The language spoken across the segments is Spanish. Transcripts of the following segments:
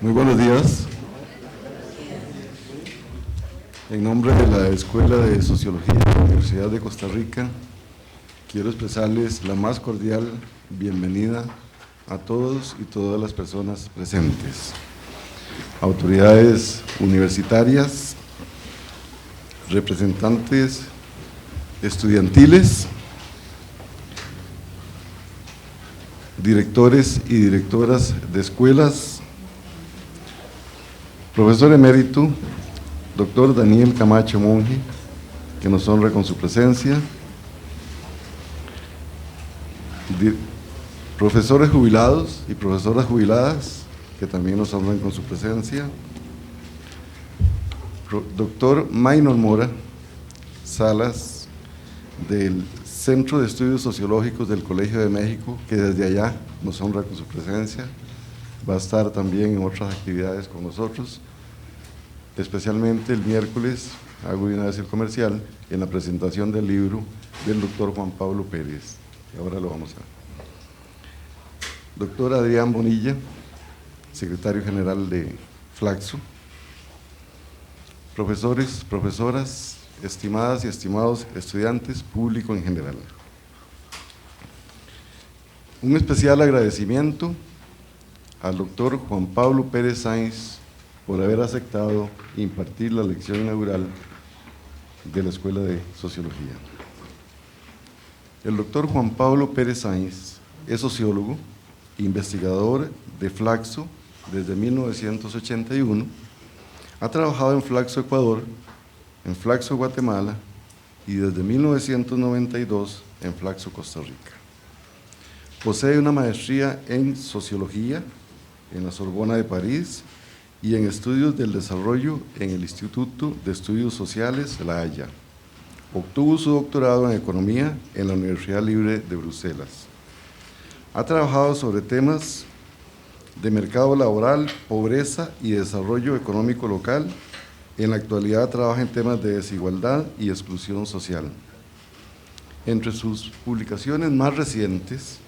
Muy buenos días. En nombre de la Escuela de Sociología de la Universidad de Costa Rica, quiero expresarles la más cordial bienvenida a todos y todas las personas presentes, autoridades universitarias, representantes estudiantiles, directores y directoras de escuelas, profesor emérito, doctor Daniel Camacho Monge, que nos honra con su presencia, profesores jubilados y profesoras jubiladas, que también nos honran con su presencia, doctor Maynor Mora Salas, del Centro de Estudios Sociológicos del Colegio de México, que desde allá nos honra con su presencia, va a estar también en otras actividades con nosotros, especialmente el miércoles, hago de una vez el comercial, en la presentación del libro del doctor Juan Pablo Pérez, que ahora lo vamos a ver. Doctor Adrián Bonilla, secretario general de Flaxo, profesores, profesoras, estimadas y estimados estudiantes, público en general. Un especial agradecimiento al doctor Juan Pablo Pérez Sáenz por haber aceptado impartir la lección inaugural de la Escuela de Sociología. El doctor Juan Pablo Pérez Sáenz es sociólogo, investigador de Flaxo desde 1981, ha trabajado en Flaxo Ecuador, en Flaxo Guatemala y desde 1992 en Flaxo Costa Rica. Posee una maestría en Sociología en la Sorbona de París y en Estudios del Desarrollo en el Instituto de Estudios Sociales La Haya. Obtuvo su doctorado en Economía en la Universidad Libre de Bruselas. Ha trabajado sobre temas de mercado laboral, pobreza y desarrollo económico local. En la actualidad trabaja en temas de desigualdad y exclusión social. Entre sus publicaciones más recientes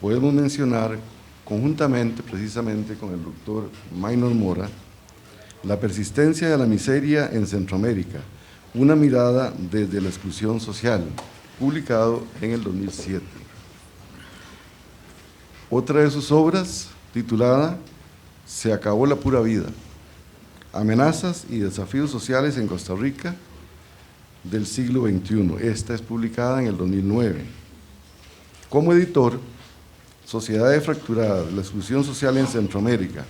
podemos mencionar, conjuntamente precisamente con el doctor Maynor Mora, La persistencia de la miseria en Centroamérica, una mirada desde la exclusión social, publicado en el 2007. Otra de sus obras, titulada Se acabó la pura vida, amenazas y desafíos sociales en Costa Rica del siglo XXI. Esta es publicada en el 2009. Como editor, Sociedades Fracturadas, la exclusión social en Centroamérica,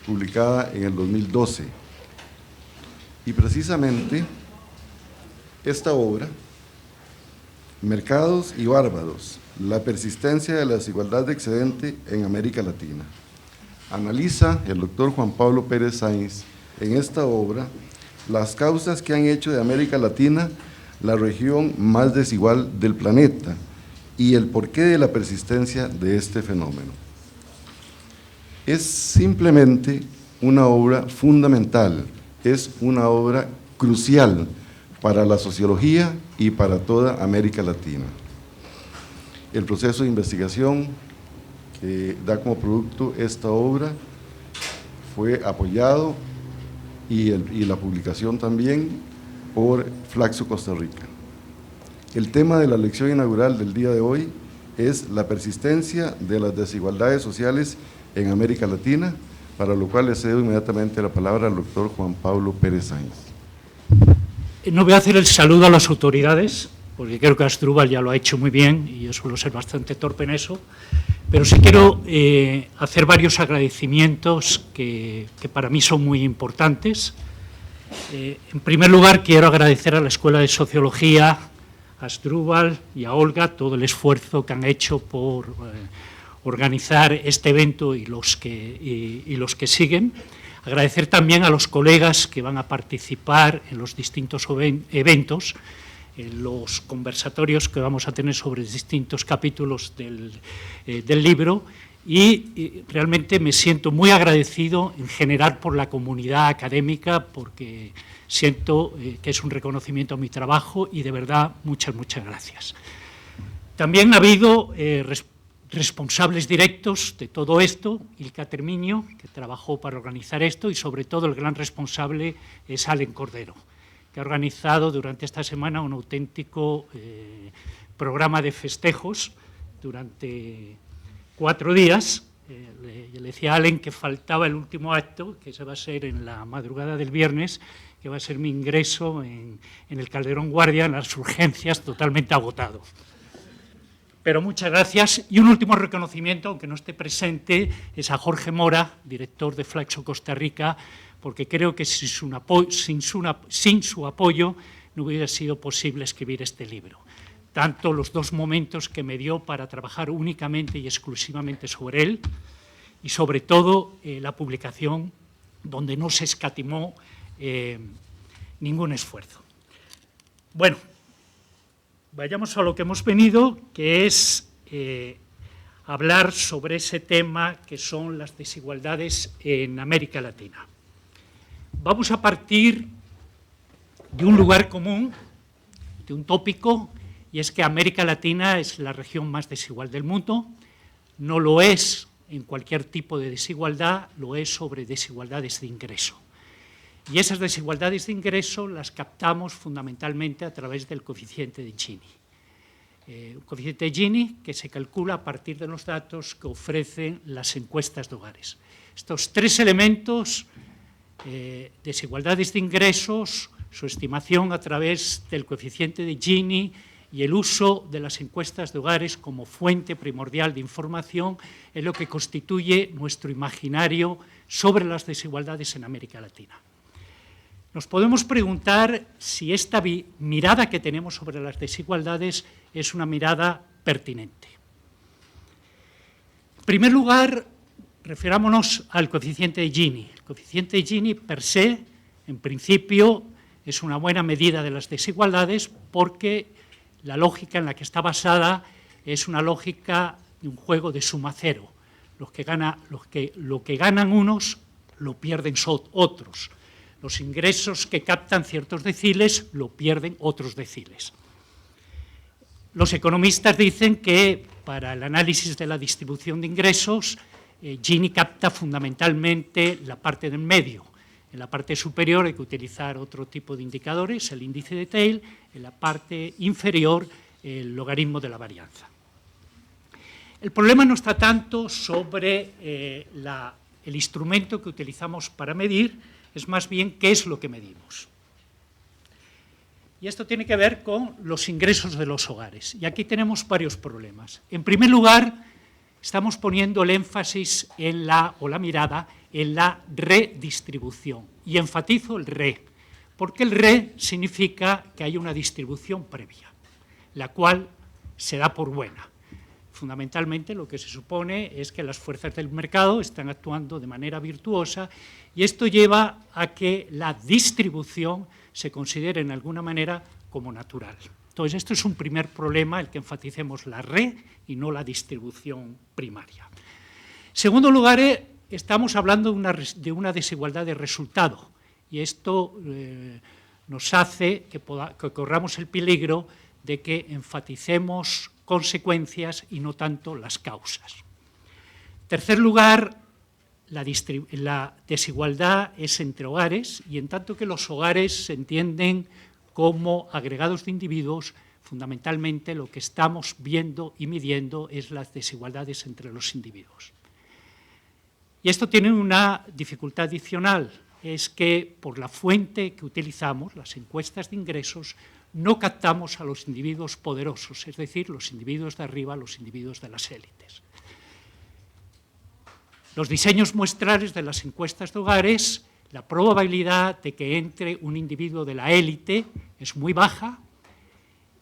publicada en el 2012. Y precisamente esta obra, Mercados y Bárbaros, la persistencia de la desigualdad de excedente en América Latina. Analiza el doctor Juan Pablo Pérez Sáenz en esta obra las causas que han hecho de América Latina la región más desigual del planeta y el porqué de la persistencia de este fenómeno. Es simplemente una obra fundamental, es una obra crucial para la sociología y para toda América Latina. El proceso de investigación que da como producto esta obra fue apoyado y la publicación también por Flaxo Costa Rica. El tema de la lección inaugural del día de hoy es la persistencia de las desigualdades sociales en América Latina, para lo cual le cedo inmediatamente la palabra al doctor Juan Pablo Pérez Sáenz. No voy a hacer el saludo a las autoridades, porque creo que Asdrúbal ya lo ha hecho muy bien y yo suelo ser bastante torpe en eso, pero sí quiero hacer varios agradecimientos que para mí son muy importantes. En primer lugar, quiero agradecer a la Escuela de Sociología, a Asdrúbal y a Olga todo el esfuerzo que han hecho por organizar este evento y los que siguen. Agradecer también a los colegas que van a participar en los distintos eventos, en los conversatorios que vamos a tener sobre distintos capítulos del libro y realmente me siento muy agradecido en general por la comunidad académica porque siento que es un reconocimiento a mi trabajo y de verdad muchas gracias. También ha habido responsables directos de todo esto, Ilka Termiño, que trabajó para organizar esto, y sobre todo el gran responsable es Alen Cordero, que ha organizado durante esta semana un auténtico programa de festejos durante 4 días. Le decía a Alen que faltaba el último acto, que ese va a ser en la madrugada del viernes, que va a ser mi ingreso en el Calderón Guardia, en las urgencias, totalmente agotado. Pero muchas gracias. Y un último reconocimiento, aunque no esté presente, es a Jorge Mora, director de Flaxo Costa Rica, porque creo que sin su apoyo no hubiera sido posible escribir este libro. Tanto los 2 momentos que me dio para trabajar únicamente y exclusivamente sobre él, y sobre todo la publicación, donde no se escatimó ningún esfuerzo. Bueno, vayamos a lo que hemos venido, que es hablar sobre ese tema que son las desigualdades en América Latina. Vamos a partir de un lugar común, de un tópico, y es que América Latina es la región más desigual del mundo. No lo es en cualquier tipo de desigualdad, lo es sobre desigualdades de ingreso. Y esas desigualdades de ingreso las captamos fundamentalmente a través del coeficiente de Gini. Un coeficiente de Gini que se calcula a partir de los datos que ofrecen las encuestas de hogares. Estos 3 elementos, desigualdades de ingresos, su estimación a través del coeficiente de Gini y el uso de las encuestas de hogares como fuente primordial de información, es lo que constituye nuestro imaginario sobre las desigualdades en América Latina. Nos podemos preguntar si esta mirada que tenemos sobre las desigualdades es una mirada pertinente. En primer lugar, refirámonos al coeficiente de Gini. El coeficiente de Gini, per se, en principio, es una buena medida de las desigualdades porque la lógica en la que está basada es una lógica de un juego de suma cero. Lo que ganan unos, lo pierden otros. Los ingresos que captan ciertos deciles lo pierden otros deciles. Los economistas dicen que para el análisis de la distribución de ingresos, Gini capta fundamentalmente la parte del medio. En la parte superior hay que utilizar otro tipo de indicadores, el índice de Theil, en la parte inferior el logaritmo de la varianza. El problema no está tanto sobre el instrumento que utilizamos para medir, es más bien qué es lo que medimos. Y esto tiene que ver con los ingresos de los hogares. Y aquí tenemos varios problemas. En primer lugar, estamos poniendo el énfasis o la mirada en la redistribución. Y enfatizo el re, porque el re significa que hay una distribución previa, la cual se da por buena. Fundamentalmente lo que se supone es que las fuerzas del mercado están actuando de manera virtuosa y esto lleva a que la distribución se considere en alguna manera como natural. Entonces, esto es un primer problema, el que enfaticemos la red y no la distribución primaria. En segundo lugar, estamos hablando de una desigualdad de resultado y esto nos hace que corramos el peligro de que enfaticemos consecuencias y no tanto las causas. En tercer lugar, la desigualdad es entre hogares y en tanto que los hogares se entienden como agregados de individuos, fundamentalmente lo que estamos viendo y midiendo es las desigualdades entre los individuos. Y esto tiene una dificultad adicional, es que por la fuente que utilizamos, las encuestas de ingresos, no captamos a los individuos poderosos, es decir, los individuos de arriba, los individuos de las élites. Los diseños muestrales de las encuestas de hogares, la probabilidad de que entre un individuo de la élite es muy baja.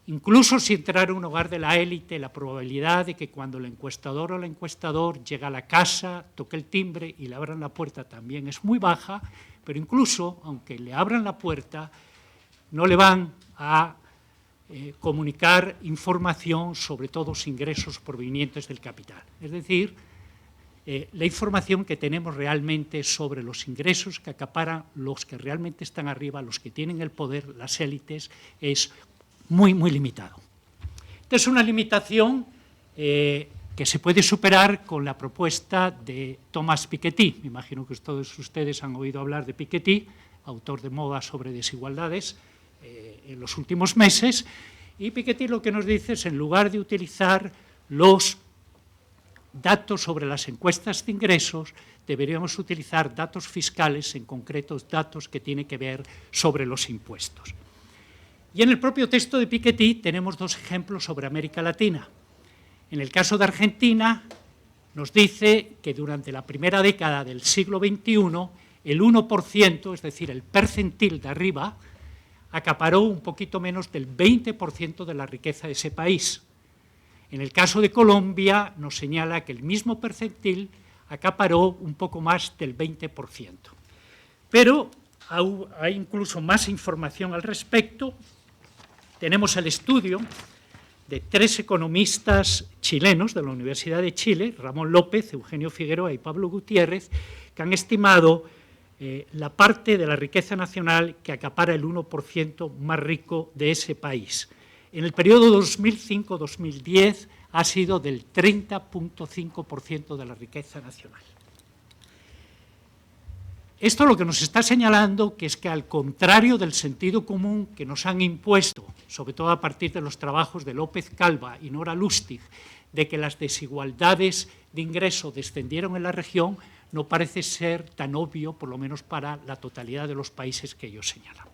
Incluso si entrara un hogar de la élite, la probabilidad de que cuando el encuestador o el encuestador llega a la casa, toque el timbre y le abran la puerta también es muy baja, pero incluso, aunque le abran la puerta, no le van a comunicar información sobre todos ingresos provenientes del capital. Es decir, la información que tenemos realmente sobre los ingresos que acaparan los que realmente están arriba, los que tienen el poder, las élites, es muy, muy limitado. Esta es una limitación que se puede superar con la propuesta de Thomas Piketty. Me imagino que todos ustedes han oído hablar de Piketty, autor de Moda sobre desigualdades, en los últimos meses, y Piketty lo que nos dice es, en lugar de utilizar los datos sobre las encuestas de ingresos, deberíamos utilizar datos fiscales, en concreto datos que tienen que ver sobre los impuestos. Y en el propio texto de Piketty tenemos dos ejemplos sobre América Latina. En el caso de Argentina, nos dice que durante la primera década del siglo XXI, el 1%, es decir, el percentil de arriba, acaparó un poquito menos del 20% de la riqueza de ese país. En el caso de Colombia, nos señala que el mismo percentil acaparó un poco más del 20%. Pero hay incluso más información al respecto. Tenemos el estudio de 3 economistas chilenos de la Universidad de Chile, Ramón López, Eugenio Figueroa y Pablo Gutiérrez, que han estimado la parte de la riqueza nacional que acapara el 1% más rico de ese país. En el periodo 2005-2010 ha sido del 30,5% de la riqueza nacional. Esto lo que nos está señalando que es que, al contrario del sentido común que nos han impuesto, sobre todo a partir de los trabajos de López Calva y Nora Lustig, de que las desigualdades de ingreso descendieron en la región, no parece ser tan obvio, por lo menos para la totalidad de los países que ellos señalan.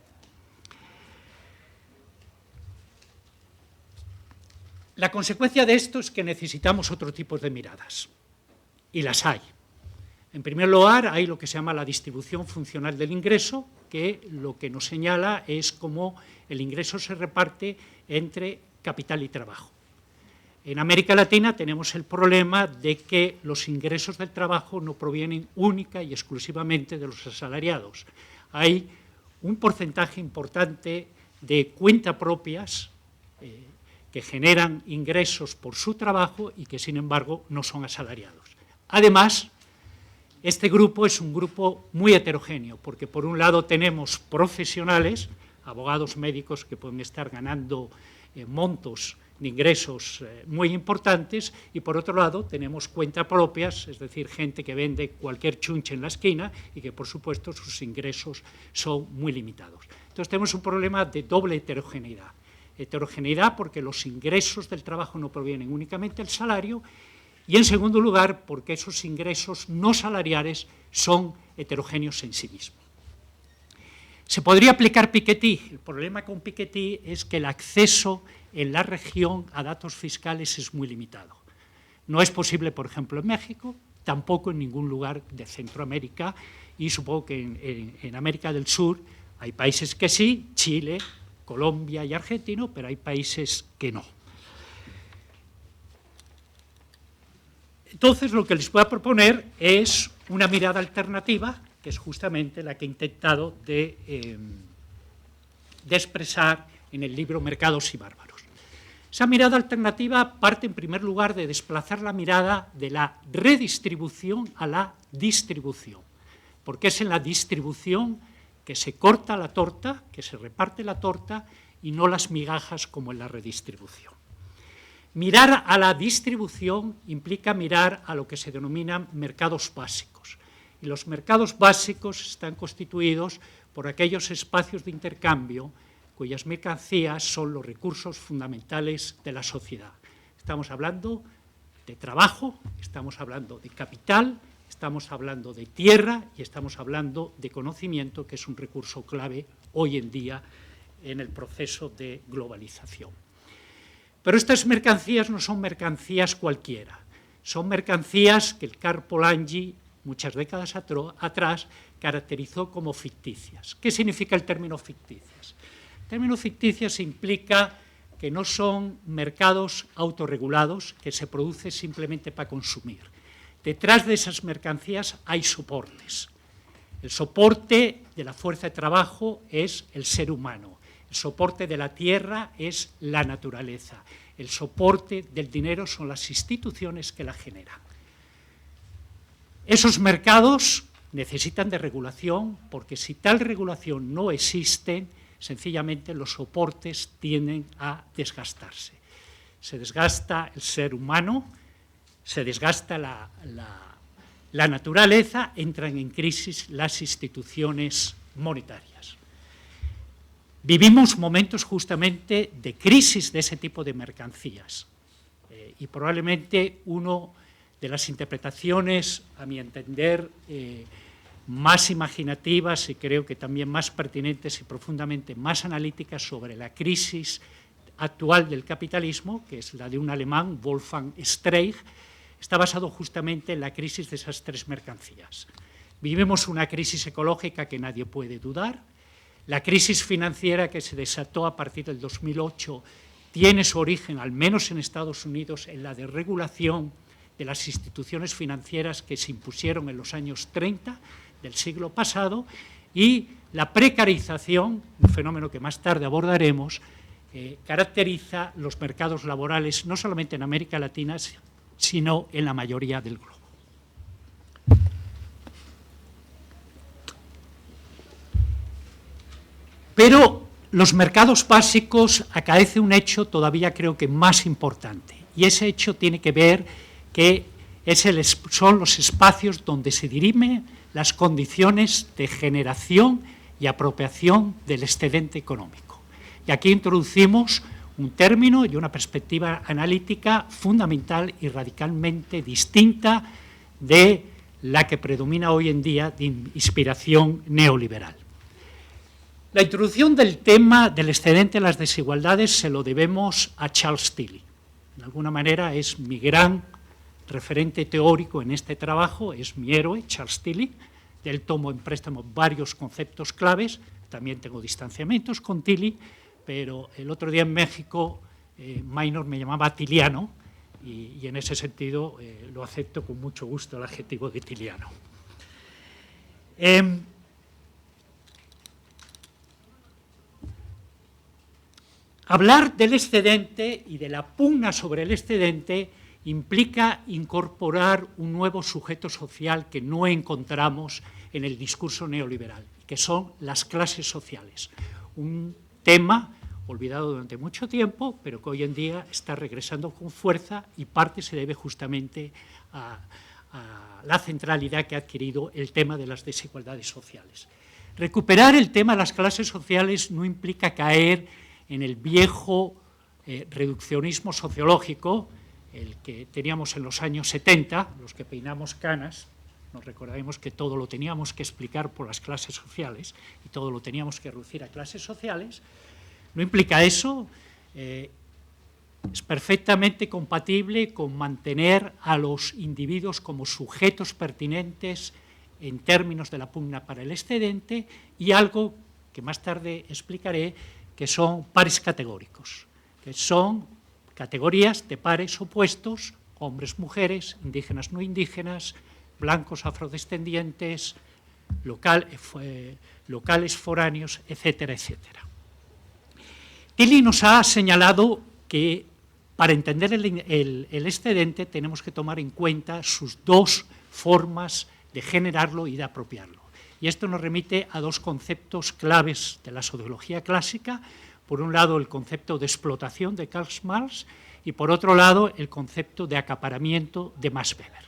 La consecuencia de esto es que necesitamos otro tipo de miradas, y las hay. En primer lugar, hay lo que se llama la distribución funcional del ingreso, que lo que nos señala es cómo el ingreso se reparte entre capital y trabajo. En América Latina tenemos el problema de que los ingresos del trabajo no provienen única y exclusivamente de los asalariados. Hay un porcentaje importante de cuentapropias que generan ingresos por su trabajo y que, sin embargo, no son asalariados. Además, este grupo es un grupo muy heterogéneo, porque por un lado tenemos profesionales, abogados, médicos, que pueden estar ganando montos de ingresos muy importantes, y por otro lado tenemos cuentapropias, es decir, gente que vende cualquier chunche en la esquina y que, por supuesto, sus ingresos son muy limitados. Entonces tenemos un problema de doble heterogeneidad. Heterogeneidad porque los ingresos del trabajo no provienen únicamente del salario, y, en segundo lugar, porque esos ingresos no salariales son heterogéneos en sí mismos. Se podría aplicar Piketty. El problema con Piketty es que el acceso en la región a datos fiscales es muy limitado. No es posible, por ejemplo, en México, tampoco en ningún lugar de Centroamérica, y supongo que en América del Sur hay países que sí, Chile, Colombia y Argentina, pero hay países que no. Entonces, lo que les voy a proponer es una mirada alternativa, que es justamente la que he intentado de expresar en el libro Mercados y Bárbaros. Esa mirada alternativa parte, en primer lugar, de desplazar la mirada de la redistribución a la distribución, porque es en la distribución que se corta la torta, que se reparte la torta, y no las migajas como en la redistribución. Mirar a la distribución implica mirar a lo que se denominan mercados básicos. Y los mercados básicos están constituidos por aquellos espacios de intercambio cuyas mercancías son los recursos fundamentales de la sociedad. Estamos hablando de trabajo, estamos hablando de capital, estamos hablando de tierra y estamos hablando de conocimiento, que es un recurso clave hoy en día en el proceso de globalización. Pero estas mercancías no son mercancías cualquiera, son mercancías que el Karl Polanyi, muchas décadas atrás, caracterizó como ficticias. ¿Qué significa el término ficticias? El término ficticias implica que no son mercados autorregulados, que se producen simplemente para consumir. Detrás de esas mercancías hay soportes. El soporte de la fuerza de trabajo es el ser humano. El soporte de la tierra es la naturaleza. El soporte del dinero son las instituciones que la generan. Esos mercados necesitan de regulación, porque si tal regulación no existe, sencillamente los soportes tienden a desgastarse. Se desgasta el ser humano, se desgasta la naturaleza, entran en crisis las instituciones monetarias. Vivimos momentos justamente de crisis de ese tipo de mercancías y probablemente una de las interpretaciones, a mi entender, más imaginativas y creo que también más pertinentes y profundamente más analíticas sobre la crisis actual del capitalismo, que es la de un alemán, Wolfgang Streich, está basado justamente en la crisis de esas tres mercancías. Vivimos una crisis ecológica que nadie puede dudar. La crisis financiera que se desató a partir del 2008 tiene su origen, al menos en Estados Unidos, en la desregulación de las instituciones financieras que se impusieron en los años 30 del siglo pasado y la precarización, un fenómeno que más tarde abordaremos, caracteriza los mercados laborales no solamente en América Latina, sino en la mayoría del globo. Pero los mercados básicos acaece un hecho todavía creo que más importante, y ese hecho tiene que ver que son los espacios donde se dirimen las condiciones de generación y apropiación del excedente económico. Y aquí introducimos un término y una perspectiva analítica fundamental y radicalmente distinta de la que predomina hoy en día de inspiración neoliberal. La introducción del tema del excedente de las desigualdades se lo debemos a Charles Tilly. De alguna manera es mi gran referente teórico en este trabajo, es mi héroe, Charles Tilly. De él tomo en préstamo varios conceptos claves, también tengo distanciamientos con Tilly, pero el otro día en México Maynor me llamaba tiliano y en ese sentido lo acepto con mucho gusto el adjetivo de tiliano. Hablar del excedente y de la pugna sobre el excedente implica incorporar un nuevo sujeto social que no encontramos en el discurso neoliberal, que son las clases sociales. Un tema olvidado durante mucho tiempo, pero que hoy en día está regresando con fuerza y parte se debe justamente a la centralidad que ha adquirido el tema de las desigualdades sociales. Recuperar el tema de las clases sociales no implica caer en el viejo reduccionismo sociológico, el que teníamos en los años 70, los que peinamos canas, nos recordaremos que todo lo teníamos que explicar por las clases sociales y todo lo teníamos que reducir a clases sociales. No implica eso, es perfectamente compatible con mantener a los individuos como sujetos pertinentes en términos de la pugna para el excedente y algo que más tarde explicaré, que son pares categóricos, que son categorías de pares opuestos, hombres, mujeres, indígenas, no indígenas, blancos, afrodescendientes, locales, foráneos, etcétera, etcétera. Tilly nos ha señalado que para entender el excedente tenemos que tomar en cuenta sus dos formas de generarlo y de apropiarlo. Y esto nos remite a dos conceptos claves de la sociología clásica. Por un lado, el concepto de explotación de Karl Marx y, por otro lado, el concepto de acaparamiento de Max Weber.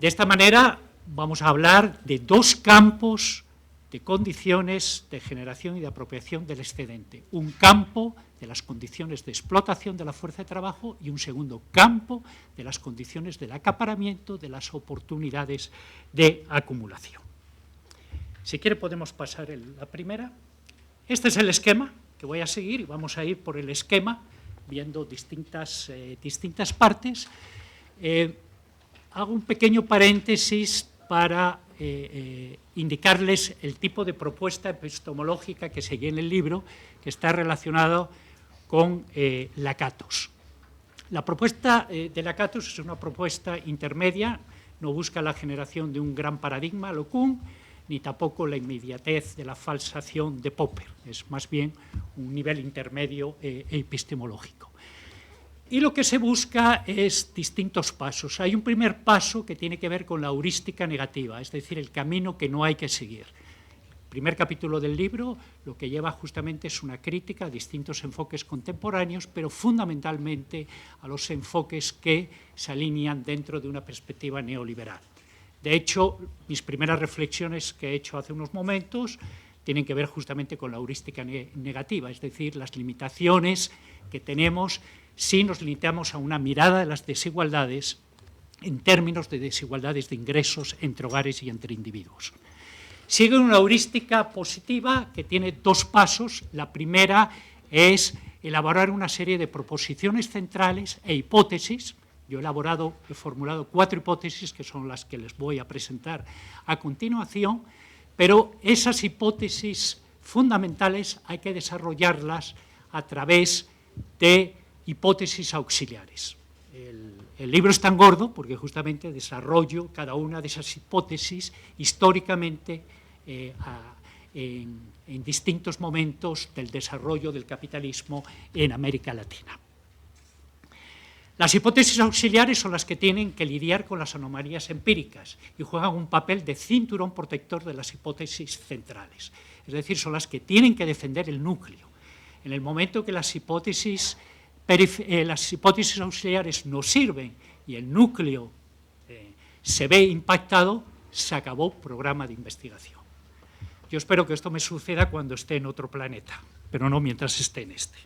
De esta manera, vamos a hablar de dos campos de condiciones de generación y de apropiación del excedente. Un campo de las condiciones de explotación de la fuerza de trabajo y un segundo campo de las condiciones del acaparamiento de las oportunidades de acumulación. Si quiere podemos pasar la primera. Este es el esquema que voy a seguir y vamos a ir por el esquema viendo distintas partes. Hago un pequeño paréntesis para indicarles el tipo de propuesta epistemológica que seguí en el libro, que está relacionado con Lakatos. La propuesta de Lakatos es una propuesta intermedia, no busca la generación de un gran paradigma, lo Kuhn, ni tampoco la inmediatez de la falsación de Popper, es más bien un nivel intermedio epistemológico. Y lo que se busca es distintos pasos. Hay un primer paso que tiene que ver con la heurística negativa, es decir, el camino que no hay que seguir. primer capítulo del libro lo que lleva justamente es una crítica a distintos enfoques contemporáneos, pero fundamentalmente a los enfoques que se alinean dentro de una perspectiva neoliberal. De hecho, mis primeras reflexiones que he hecho hace unos momentos tienen que ver justamente con la heurística negativa, es decir, las limitaciones que tenemos si nos limitamos a una mirada de las desigualdades en términos de desigualdades de ingresos entre hogares y entre individuos. Sigue una heurística positiva que tiene dos pasos. La primera es elaborar una serie de proposiciones centrales e hipótesis. Yo he formulado 4 hipótesis que son las que les voy a presentar a continuación, pero esas hipótesis fundamentales hay que desarrollarlas a través de hipótesis auxiliares. El libro es tan gordo porque justamente desarrollo cada una de esas hipótesis históricamente en distintos momentos del desarrollo del capitalismo en América Latina. Las hipótesis auxiliares son las que tienen que lidiar con las anomalías empíricas y juegan un papel de cinturón protector de las hipótesis centrales. Es decir, son las que tienen que defender el núcleo. En el momento que las hipótesis auxiliares no sirven y el núcleo se ve impactado, se acabó el programa de investigación. Yo espero que esto me suceda cuando esté en otro planeta, pero no mientras esté en este.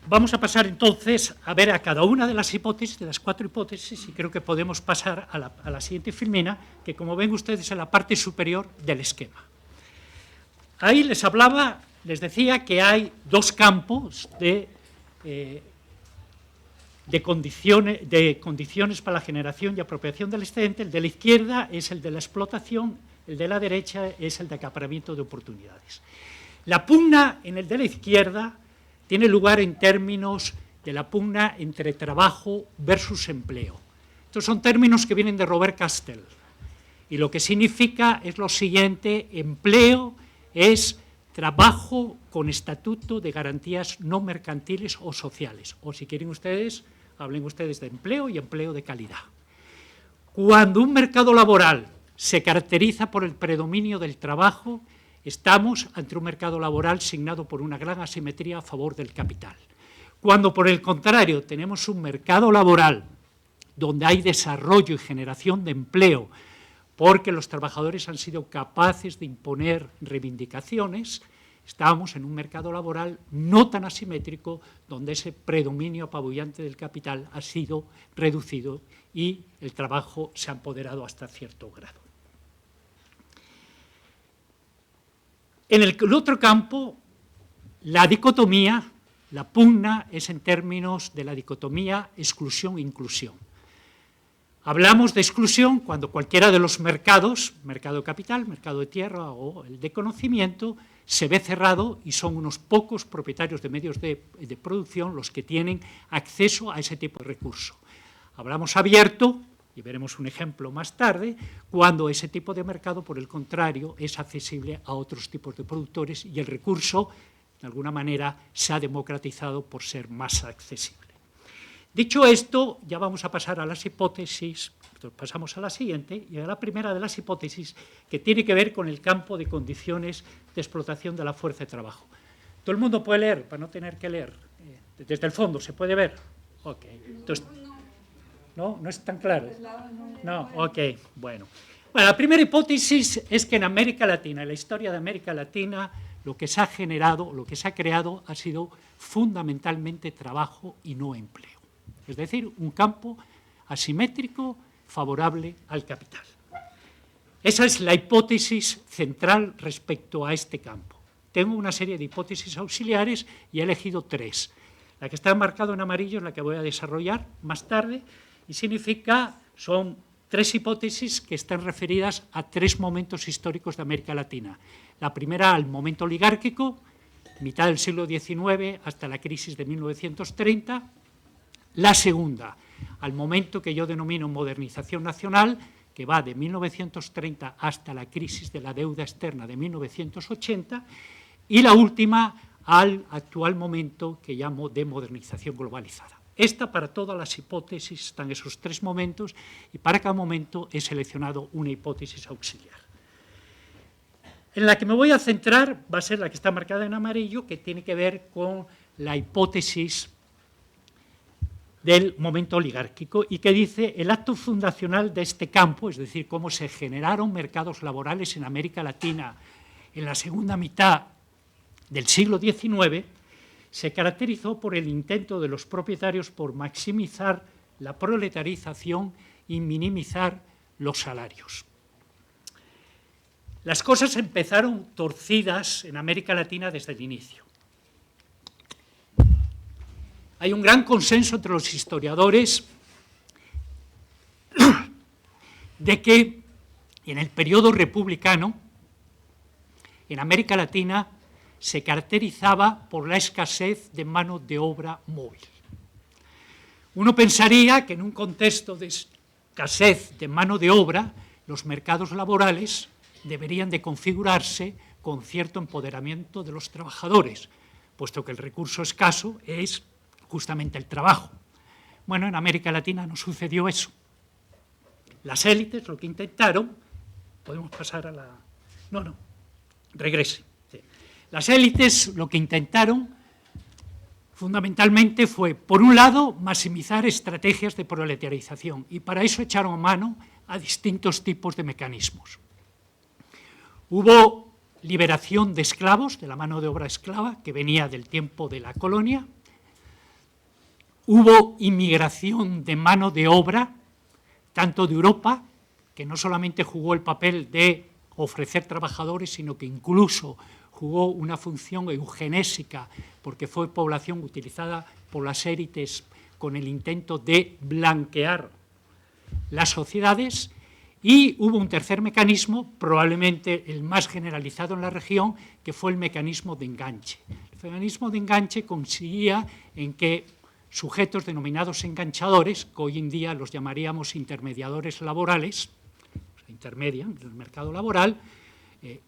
Vamos a pasar entonces a ver a cada una de las hipótesis, de las 4 hipótesis, y creo que podemos pasar a la siguiente filmina, que como ven ustedes es en la parte superior del esquema. Ahí les decía que hay 2 campos de condiciones para la generación y apropiación del excedente. El de la izquierda es el de la explotación, el de la derecha es el de acaparamiento de oportunidades. La pugna en el de la izquierda tiene lugar en términos de la pugna entre trabajo versus empleo. Estos son términos que vienen de Robert Castell, y lo que significa es lo siguiente: empleo es trabajo con estatuto de garantías no mercantiles o sociales, o si quieren ustedes, hablen ustedes de empleo y empleo de calidad. Cuando un mercado laboral se caracteriza por el predominio del trabajo, estamos ante un mercado laboral signado por una gran asimetría a favor del capital. Cuando, por el contrario, tenemos un mercado laboral donde hay desarrollo y generación de empleo, porque los trabajadores han sido capaces de imponer reivindicaciones, estamos en un mercado laboral no tan asimétrico, donde ese predominio apabullante del capital ha sido reducido y el trabajo se ha empoderado hasta cierto grado. En el otro campo, la dicotomía, la pugna, es en términos de la dicotomía exclusión-inclusión. Hablamos de exclusión cuando cualquiera de los mercados, mercado de capital, mercado de tierra o el de conocimiento, se ve cerrado y son unos pocos propietarios de medios de producción los que tienen acceso a ese tipo de recurso. Hablamos abierto, y veremos un ejemplo más tarde, cuando ese tipo de mercado, por el contrario, es accesible a otros tipos de productores y el recurso, de alguna manera, se ha democratizado por ser más accesible. Dicho esto, ya vamos a pasar a las hipótesis, pasamos a la siguiente, y a la primera de las hipótesis, que tiene que ver con el campo de condiciones de explotación de la fuerza de trabajo. ¿Todo el mundo puede leer, para no tener que leer? Desde el fondo, ¿se puede ver? Ok. Entonces, ¿no? ¿No es tan claro? No, ok, bueno. Bueno, la primera hipótesis es que en América Latina, en la historia de América Latina, lo que se ha generado, lo que se ha creado ha sido fundamentalmente trabajo y no empleo. Es decir, un campo asimétrico favorable al capital. Esa es la hipótesis central respecto a este campo. Tengo una serie de hipótesis auxiliares y he elegido 3. La que está marcada en amarillo es la que voy a desarrollar más tarde y son 3 hipótesis que están referidas a 3 momentos históricos de América Latina. La primera al momento oligárquico, mitad del siglo XIX hasta la crisis de 1930. La segunda, al momento que yo denomino modernización nacional, que va de 1930 hasta la crisis de la deuda externa de 1980, y la última, al actual momento que llamo de modernización globalizada. Esta para todas las hipótesis están esos tres momentos y para cada momento he seleccionado una hipótesis auxiliar. En la que me voy a centrar va a ser la que está marcada en amarillo, que tiene que ver con la hipótesis del momento oligárquico y que dice el acto fundacional de este campo, es decir, cómo se generaron mercados laborales en América Latina en la segunda mitad del siglo XIX, se caracterizó por el intento de los propietarios por maximizar la proletarización y minimizar los salarios. Las cosas empezaron torcidas en América Latina desde el inicio. Hay un gran consenso entre los historiadores de que en el periodo republicano, en América Latina, se caracterizaba por la escasez de mano de obra móvil. Uno pensaría que en un contexto de escasez de mano de obra, los mercados laborales deberían de configurarse con cierto empoderamiento de los trabajadores, puesto que el recurso escaso es justamente el trabajo. Bueno, en América Latina no sucedió eso. Las élites lo que intentaron, podemos pasar a la... No, regrese. Sí. Las élites lo que intentaron fundamentalmente fue, por un lado, maximizar estrategias de proletarización y para eso echaron mano a distintos tipos de mecanismos. Hubo liberación de esclavos, de la mano de obra esclava, que venía del tiempo de la colonia. Hubo inmigración de mano de obra, tanto de Europa, que no solamente jugó el papel de ofrecer trabajadores, sino que incluso jugó una función eugenésica, porque fue población utilizada por las élites con el intento de blanquear las sociedades. Y hubo un tercer mecanismo, probablemente el más generalizado en la región, que fue el mecanismo de enganche. El mecanismo de enganche consistía en que sujetos denominados enganchadores, que hoy en día los llamaríamos intermediadores laborales, intermedian en el mercado laboral,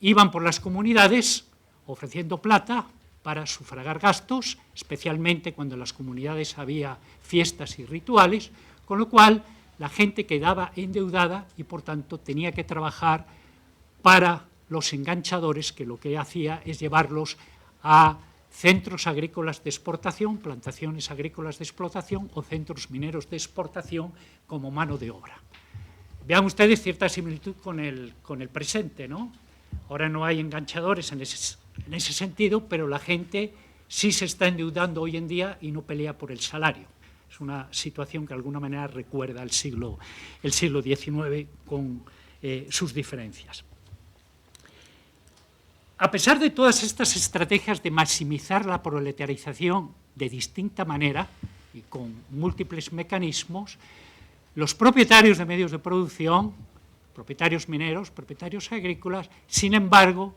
iban por las comunidades ofreciendo plata para sufragar gastos, especialmente cuando en las comunidades había fiestas y rituales, con lo cual la gente quedaba endeudada y, por tanto, tenía que trabajar para los enganchadores, que lo que hacía es llevarlos a centros agrícolas de exportación, plantaciones agrícolas de explotación o centros mineros de exportación como mano de obra. Vean ustedes cierta similitud con el presente, ¿no? Ahora no hay enganchadores en ese sentido, pero la gente sí se está endeudando hoy en día y no pelea por el salario. Es una situación que de alguna manera recuerda el siglo XIX con sus diferencias. A pesar de todas estas estrategias de maximizar la proletarización de distinta manera y con múltiples mecanismos, los propietarios de medios de producción, propietarios mineros, propietarios agrícolas, sin embargo,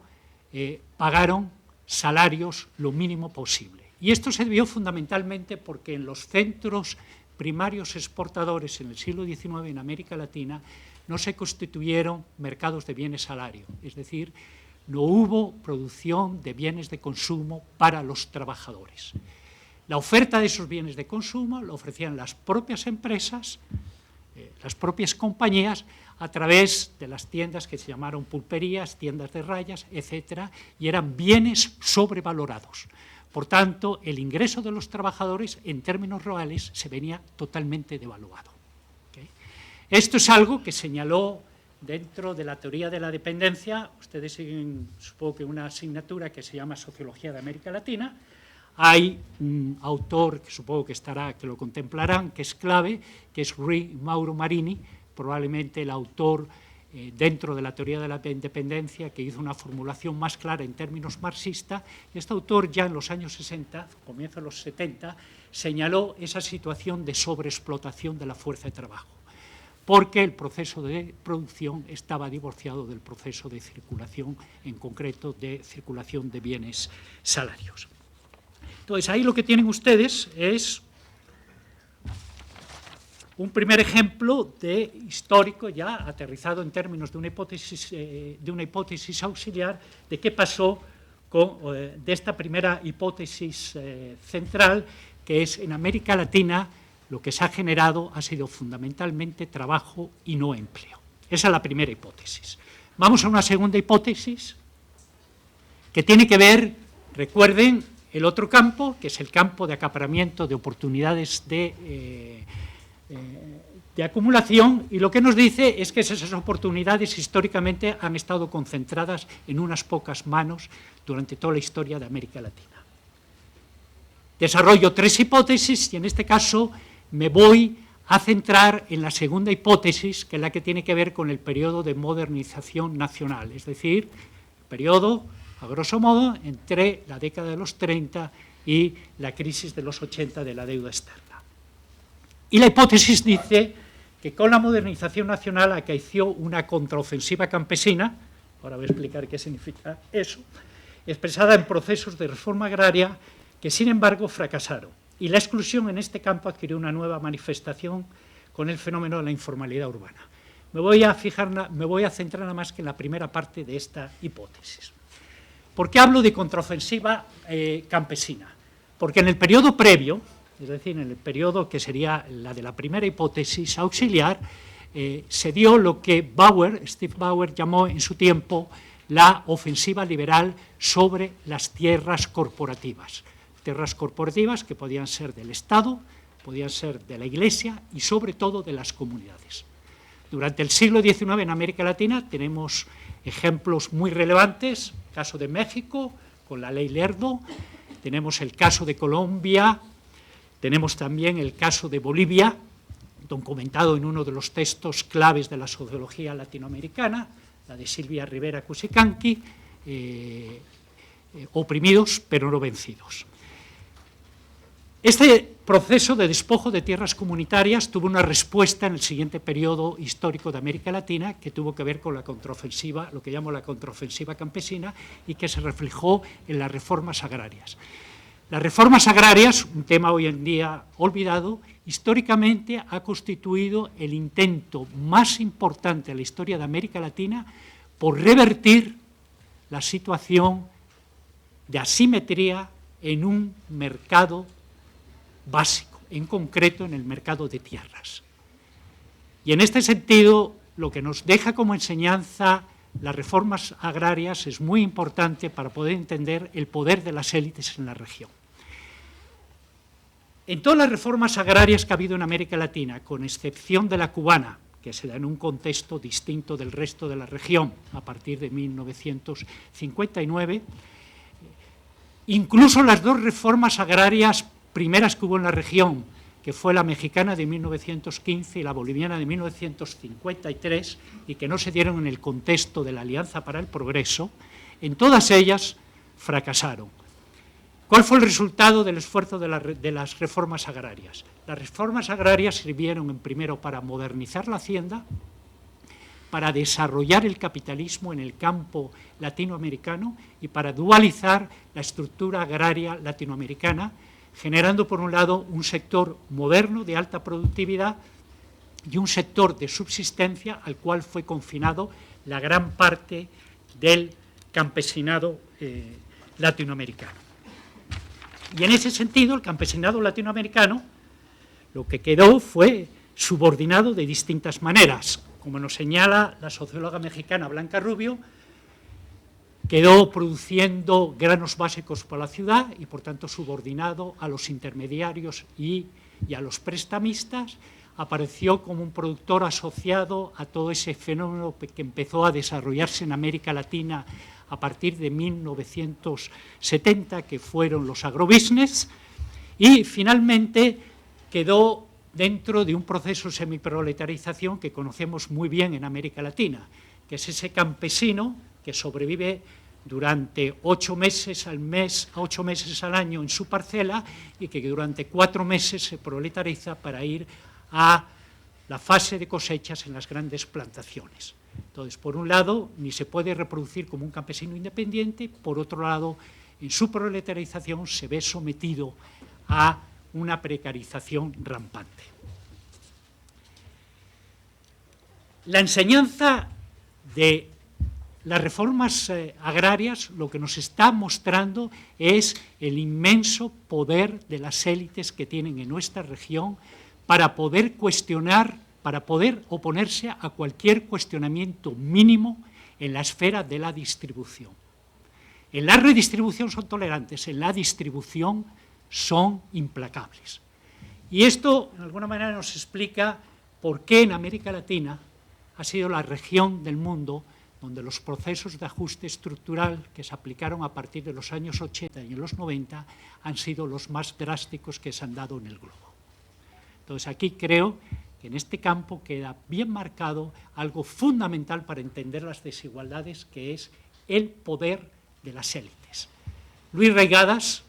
pagaron salarios lo mínimo posible. Y esto se debió fundamentalmente porque en los centros primarios exportadores en el siglo XIX en América Latina no se constituyeron mercados de bienes salario, es decir, no hubo producción de bienes de consumo para los trabajadores. La oferta de esos bienes de consumo la ofrecían las propias empresas, las propias compañías, a través de las tiendas que se llamaron pulperías, tiendas de rayas, etcétera, y eran bienes sobrevalorados. Por tanto, el ingreso de los trabajadores, en términos reales, se venía totalmente devaluado. ¿Okay? Esto es algo que señaló dentro de la teoría de la dependencia. Ustedes siguen, supongo que una asignatura que se llama Sociología de América Latina. Hay un autor que supongo que lo contemplarán, que es clave, que es Rui Mauro Marini, probablemente el autor dentro de la teoría de la independencia, que hizo una formulación más clara en términos marxistas. Este autor ya en los años 60, comienzo de los 70, señaló esa situación de sobreexplotación de la fuerza de trabajo, porque el proceso de producción estaba divorciado del proceso de circulación, en concreto de circulación de bienes salarios. Entonces, ahí lo que tienen ustedes es un primer ejemplo de histórico ya aterrizado en términos de una hipótesis auxiliar de qué pasó de esta primera hipótesis central, que es en América Latina lo que se ha generado ha sido fundamentalmente trabajo y no empleo. Esa es la primera hipótesis. Vamos a una segunda hipótesis que tiene que ver, recuerden, el otro campo, que es el campo de acaparamiento de oportunidades de acumulación, y lo que nos dice es que esas oportunidades históricamente han estado concentradas en unas pocas manos durante toda la historia de América Latina. Desarrollo tres hipótesis y en este caso me voy a centrar en la segunda hipótesis, que es la que tiene que ver con el periodo de modernización nacional, es decir, el periodo, a grosso modo, entre la década de los 30 y la crisis de los 80 de la deuda externa. Y la hipótesis dice que con la modernización nacional acaeció una contraofensiva campesina, ahora voy a explicar qué significa eso, expresada en procesos de reforma agraria que, sin embargo, fracasaron. Y la exclusión en este campo adquirió una nueva manifestación con el fenómeno de la informalidad urbana. Me voy a centrar nada más que en la primera parte de esta hipótesis. ¿Por qué hablo de contraofensiva campesina? Porque en el periodo previo, es decir, en el periodo que sería la de la primera hipótesis auxiliar, se dio lo que Steve Bauer llamó en su tiempo la ofensiva liberal sobre las tierras corporativas. Tierras corporativas que podían ser del Estado, podían ser de la Iglesia y sobre todo de las comunidades. Durante el siglo XIX en América Latina tenemos ejemplos muy relevantes, el caso de México con la ley Lerdo, tenemos el caso de Colombia, tenemos también el caso de Bolivia, documentado en uno de los textos claves de la sociología latinoamericana, la de Silvia Rivera Cusicanqui, oprimidos pero no vencidos. Este proceso de despojo de tierras comunitarias tuvo una respuesta en el siguiente periodo histórico de América Latina, que tuvo que ver con la contraofensiva, lo que llamo la contraofensiva campesina, y que se reflejó en las reformas agrarias. Las reformas agrarias, un tema hoy en día olvidado, históricamente ha constituido el intento más importante de la historia de América Latina por revertir la situación de asimetría en un mercado básico, en concreto en el mercado de tierras. Y en este sentido, lo que nos deja como enseñanza las reformas agrarias es muy importante para poder entender el poder de las élites en la región. En todas las reformas agrarias que ha habido en América Latina, con excepción de la cubana, que se da en un contexto distinto del resto de la región a partir de 1959, incluso las dos reformas agrarias primeras que hubo en la región, que fue la mexicana de 1915 y la boliviana de 1953, y que no se dieron en el contexto de la Alianza para el Progreso, en todas ellas fracasaron. ¿Cuál fue el resultado del esfuerzo de las reformas agrarias? Las reformas agrarias sirvieron, en primero, para modernizar la hacienda, para desarrollar el capitalismo en el campo latinoamericano y para dualizar la estructura agraria latinoamericana, generando, por un lado, un sector moderno de alta productividad y un sector de subsistencia al cual fue confinado la gran parte del campesinado latinoamericano. Y en ese sentido, el campesinado latinoamericano lo que quedó fue subordinado de distintas maneras. Como nos señala la socióloga mexicana Blanca Rubio, quedó produciendo granos básicos para la ciudad y, por tanto, subordinado a los intermediarios y a los prestamistas. Apareció como un productor asociado a todo ese fenómeno que empezó a desarrollarse en América Latina a partir de 1970, que fueron los agrobusiness, y finalmente quedó dentro de un proceso de semiproletarización que conocemos muy bien en América Latina, que es ese campesino que sobrevive durante 8 meses al año en su parcela y que durante 4 meses se proletariza para ir a la fase de cosechas en las grandes plantaciones. Entonces, por un lado, ni se puede reproducir como un campesino independiente, por otro lado, en su proletarización se ve sometido a una precarización rampante. La enseñanza de las reformas agrarias lo que nos está mostrando es el inmenso poder de las élites que tienen en nuestra región para poder cuestionar, para poder oponerse a cualquier cuestionamiento mínimo en la esfera de la distribución. En la redistribución son tolerantes, en la distribución son implacables. Y esto, de alguna manera, nos explica por qué en América Latina ha sido la región del mundo donde los procesos de ajuste estructural que se aplicaron a partir de los años 80 y en los 90 han sido los más drásticos que se han dado en el globo. Entonces, aquí creo que en este campo queda bien marcado algo fundamental para entender las desigualdades, que es el poder de las élites. Luis Reigadas,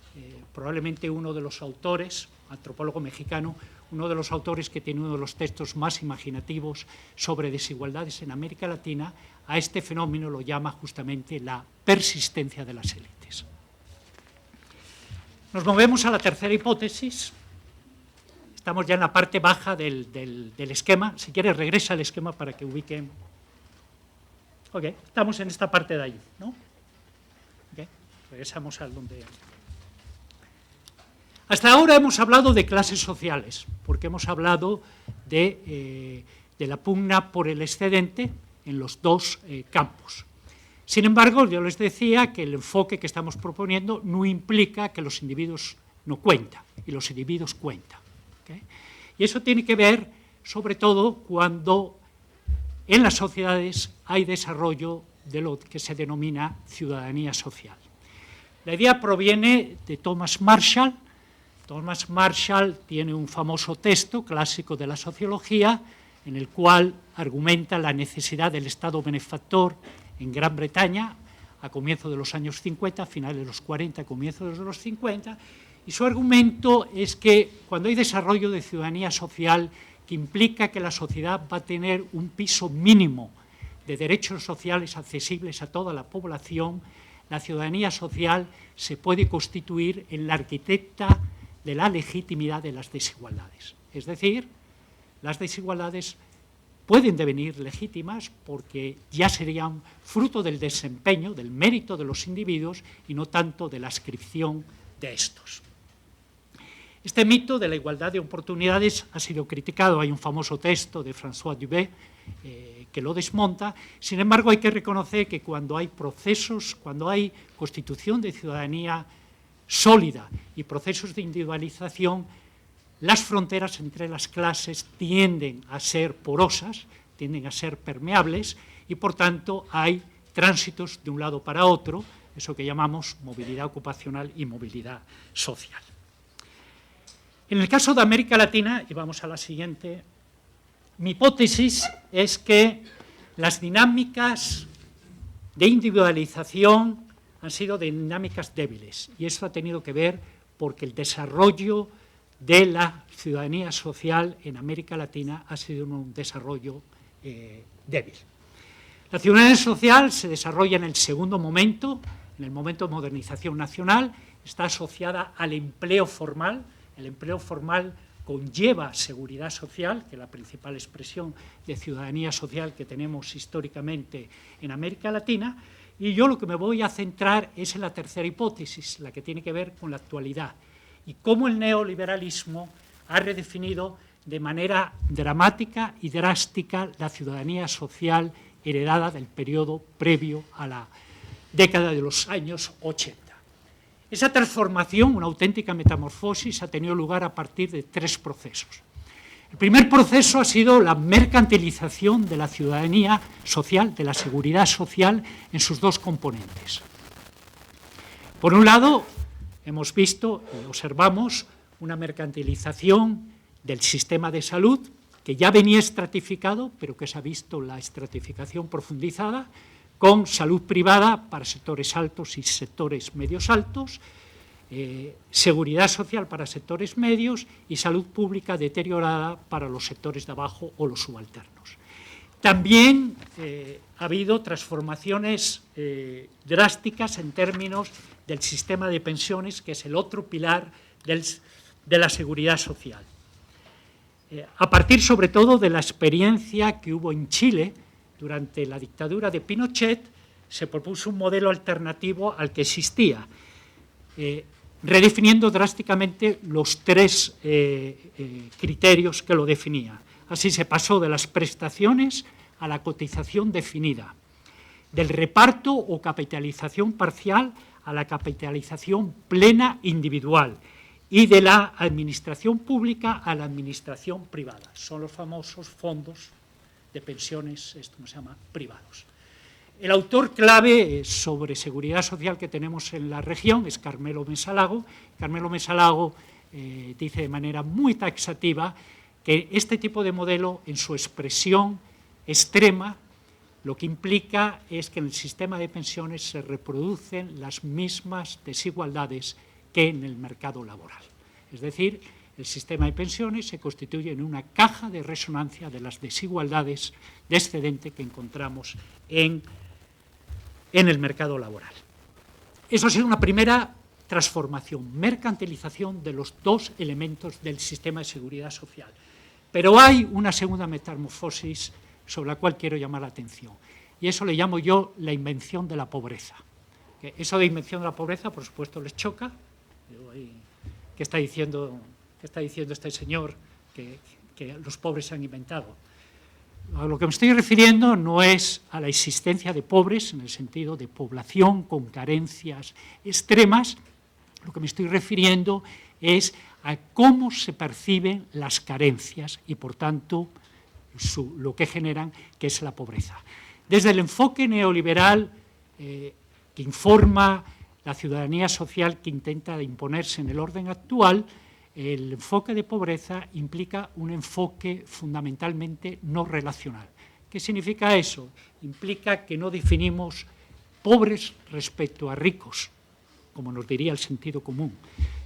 probablemente uno de los autores, antropólogo mexicano, uno de los autores que tiene uno de los textos más imaginativos sobre desigualdades en América Latina, a este fenómeno lo llama justamente la persistencia de las élites. Nos movemos a la tercera hipótesis. Estamos ya en la parte baja del esquema. Si quieres, regresa al esquema para que ubiquen. Ok, estamos en esta parte de ahí, ¿no? Ok, regresamos al donde... Hasta ahora hemos hablado de clases sociales, porque hemos hablado de la pugna por el excedente en los dos campos. Sin embargo, yo les decía que el enfoque que estamos proponiendo no implica que los individuos no cuentan, y los individuos cuentan. ¿Okay? Y eso tiene que ver, sobre todo, cuando en las sociedades hay desarrollo de lo que se denomina ciudadanía social. La idea proviene de Thomas Marshall. Thomas Marshall tiene un famoso texto clásico de la sociología en el cual argumenta la necesidad del Estado benefactor en Gran Bretaña a comienzos de los años 50, a finales de los 40, a comienzos de los 50, y su argumento es que cuando hay desarrollo de ciudadanía social que implica que la sociedad va a tener un piso mínimo de derechos sociales accesibles a toda la población, la ciudadanía social se puede constituir en la arquitecta de la legitimidad de las desigualdades. Es decir, las desigualdades pueden devenir legítimas porque ya serían fruto del desempeño, del mérito de los individuos y no tanto de la ascripción de estos. Este mito de la igualdad de oportunidades ha sido criticado. Hay un famoso texto de François Dubé que lo desmonta. Sin embargo, hay que reconocer que cuando hay procesos, cuando hay constitución de ciudadanía sólida y procesos de individualización, las fronteras entre las clases tienden a ser porosas, tienden a ser permeables y, por tanto, hay tránsitos de un lado para otro, eso que llamamos movilidad ocupacional y movilidad social. En el caso de América Latina, y vamos a la siguiente, mi hipótesis es que las dinámicas de individualización han sido dinámicas débiles, y eso ha tenido que ver porque el desarrollo de la ciudadanía social en América Latina ha sido un desarrollo débil. La ciudadanía social se desarrolla en el segundo momento, en el momento de modernización nacional, está asociada al empleo formal. El empleo formal conlleva seguridad social, que es la principal expresión de ciudadanía social que tenemos históricamente en América Latina, y yo lo que me voy a centrar es en la tercera hipótesis, la que tiene que ver con la actualidad, y cómo el neoliberalismo ha redefinido de manera dramática y drástica la ciudadanía social heredada del periodo previo a la década de los años 80. Esa transformación, una auténtica metamorfosis, ha tenido lugar a partir de tres procesos. El primer proceso ha sido la mercantilización de la ciudadanía social, de la seguridad social, en sus dos componentes. Por un lado, hemos visto y observamos una mercantilización del sistema de salud, que ya venía estratificado, pero que se ha visto la estratificación profundizada, con salud privada para sectores altos y sectores medios altos, seguridad social para sectores medios y salud pública deteriorada para los sectores de abajo o los subalternos. También ha habido transformaciones drásticas en términos del sistema de pensiones, que es el otro pilar de la seguridad social. A partir sobre todo de la experiencia que hubo en Chile durante la dictadura de Pinochet, se propuso un modelo alternativo al que existía, redefiniendo drásticamente los tres criterios que lo definían. Así se pasó de las prestaciones a la cotización definida, del reparto o capitalización parcial a la capitalización plena individual y de la administración pública a la administración privada. Son los famosos fondos de pensiones, ¿cómo se llama?, privados. El autor clave sobre seguridad social que tenemos en la región es Carmelo Mesalago. Carmelo Mesalago dice de manera muy taxativa que este tipo de modelo, en su expresión extrema, lo que implica es que en el sistema de pensiones se reproducen las mismas desigualdades que en el mercado laboral. Es decir, el sistema de pensiones se constituye en una caja de resonancia de las desigualdades de excedente que encontramos en el mercado laboral. Eso ha sido una primera transformación, mercantilización de los dos elementos del sistema de seguridad social. Pero hay una segunda metamorfosis sobre la cual quiero llamar la atención, y eso le llamo yo la invención de la pobreza. Eso de invención de la pobreza, por supuesto, les choca. ¿Qué está diciendo este señor que los pobres se han inventado? A lo que me estoy refiriendo no es a la existencia de pobres en el sentido de población con carencias extremas. Lo que me estoy refiriendo es a cómo se perciben las carencias y, por tanto, lo que generan, que es la pobreza. Desde el enfoque neoliberal que informa la ciudadanía social que intenta imponerse en el orden actual, el enfoque de pobreza implica un enfoque fundamentalmente no relacional. ¿Qué significa eso? Implica que no definimos pobres respecto a ricos, como nos diría el sentido común.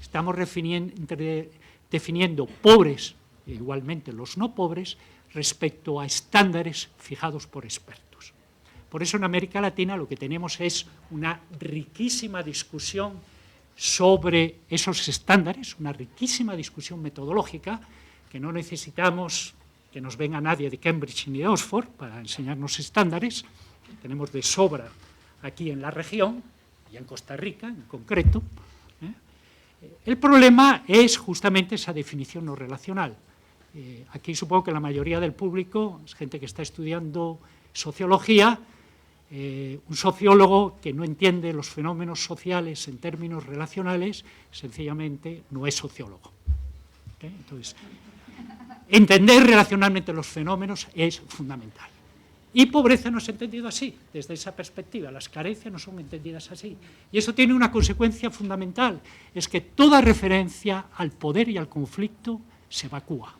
Estamos definiendo pobres, e igualmente los no pobres, respecto a estándares fijados por expertos. Por eso en América Latina lo que tenemos es una riquísima discusión sobre esos estándares, una riquísima discusión metodológica, que no necesitamos que nos venga nadie de Cambridge ni de Oxford para enseñarnos estándares, tenemos de sobra aquí en la región y en Costa Rica en concreto. El problema es justamente esa definición no relacional. Aquí supongo que la mayoría del público es gente que está estudiando sociología. Un sociólogo que no entiende los fenómenos sociales en términos relacionales, sencillamente no es sociólogo. Entonces, entender relacionalmente los fenómenos es fundamental. Y pobreza no es entendido así, desde esa perspectiva. Las carencias no son entendidas así. Y eso tiene una consecuencia fundamental, es que toda referencia al poder y al conflicto se evacúa.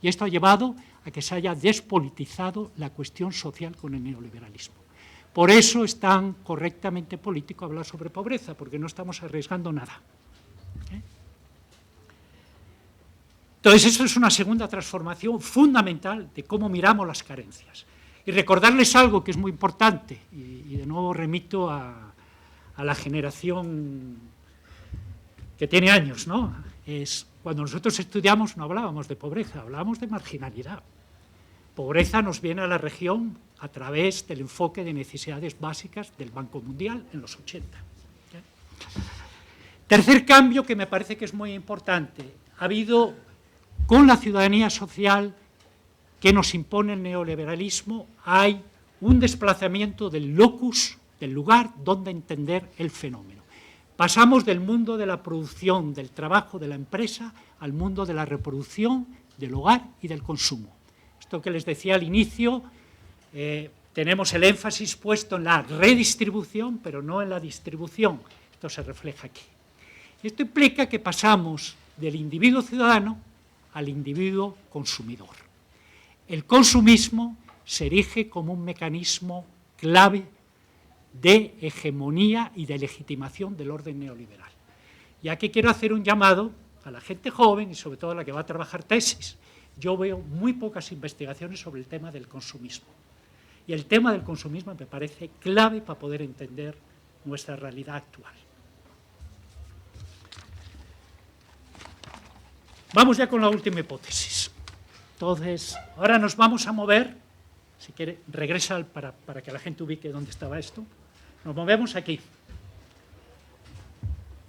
Y esto ha llevado a que se haya despolitizado la cuestión social con el neoliberalismo. Por eso es tan correctamente político hablar sobre pobreza, porque no estamos arriesgando nada. Entonces, eso es una segunda transformación fundamental de cómo miramos las carencias. Y recordarles algo que es muy importante, y de nuevo remito a la generación que tiene años, ¿no? Es cuando nosotros estudiamos no hablábamos de pobreza, hablábamos de marginalidad. Pobreza nos viene a la región a través del enfoque de necesidades básicas del Banco Mundial en los 80. Tercer cambio que me parece que es muy importante. Ha habido, con la ciudadanía social que nos impone el neoliberalismo, hay un desplazamiento del locus, del lugar donde entender el fenómeno. Pasamos del mundo de la producción, del trabajo, de la empresa, al mundo de la reproducción, del hogar y del consumo. Esto que les decía al inicio, tenemos el énfasis puesto en la redistribución, pero no en la distribución. Esto se refleja aquí. Esto implica que pasamos del individuo ciudadano al individuo consumidor. El consumismo se erige como un mecanismo clave de hegemonía y de legitimación del orden neoliberal. Y aquí quiero hacer un llamado a la gente joven y sobre todo a la que va a trabajar tesis. Yo veo muy pocas investigaciones sobre el tema del consumismo. Y el tema del consumismo me parece clave para poder entender nuestra realidad actual. Vamos ya con la última hipótesis. Entonces, ahora nos vamos a mover Si quiere, regresa para que la gente ubique dónde estaba esto. Nos movemos aquí.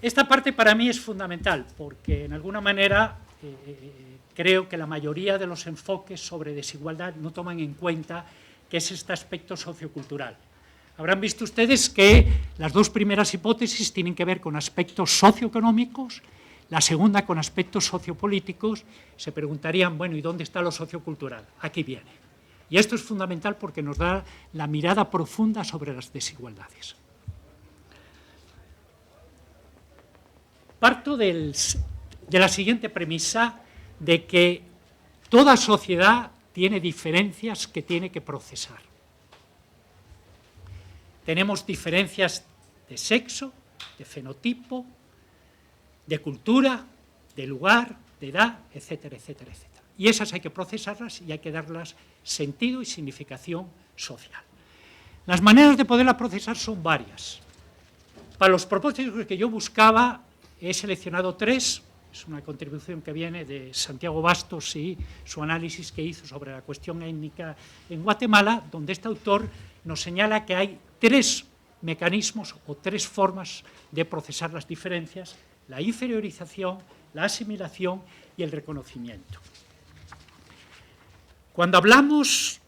Esta parte para mí es fundamental porque, en alguna manera, creo que la mayoría de los enfoques sobre desigualdad no toman en cuenta que es este aspecto sociocultural. Habrán visto ustedes que las dos primeras hipótesis tienen que ver con aspectos socioeconómicos, la segunda con aspectos sociopolíticos. Se preguntarían, bueno, ¿y dónde está lo sociocultural? Aquí viene. Y esto es fundamental porque nos da la mirada profunda sobre las desigualdades. Parto de la siguiente premisa de que toda sociedad tiene diferencias que tiene que procesar. Tenemos diferencias de sexo, de fenotipo, de cultura, de lugar, de edad, etcétera, etcétera, etcétera. Y esas hay que procesarlas y hay que darlas sentido y significación social. Las maneras de poderla procesar son varias. Para los propósitos que yo buscaba, he seleccionado 3. Es una contribución que viene de Santiago Bastos y su análisis que hizo sobre la cuestión étnica en Guatemala, donde este autor nos señala que hay 3 mecanismos o 3 formas de procesar las diferencias: la inferiorización, la asimilación y el reconocimiento. Cuando hablamos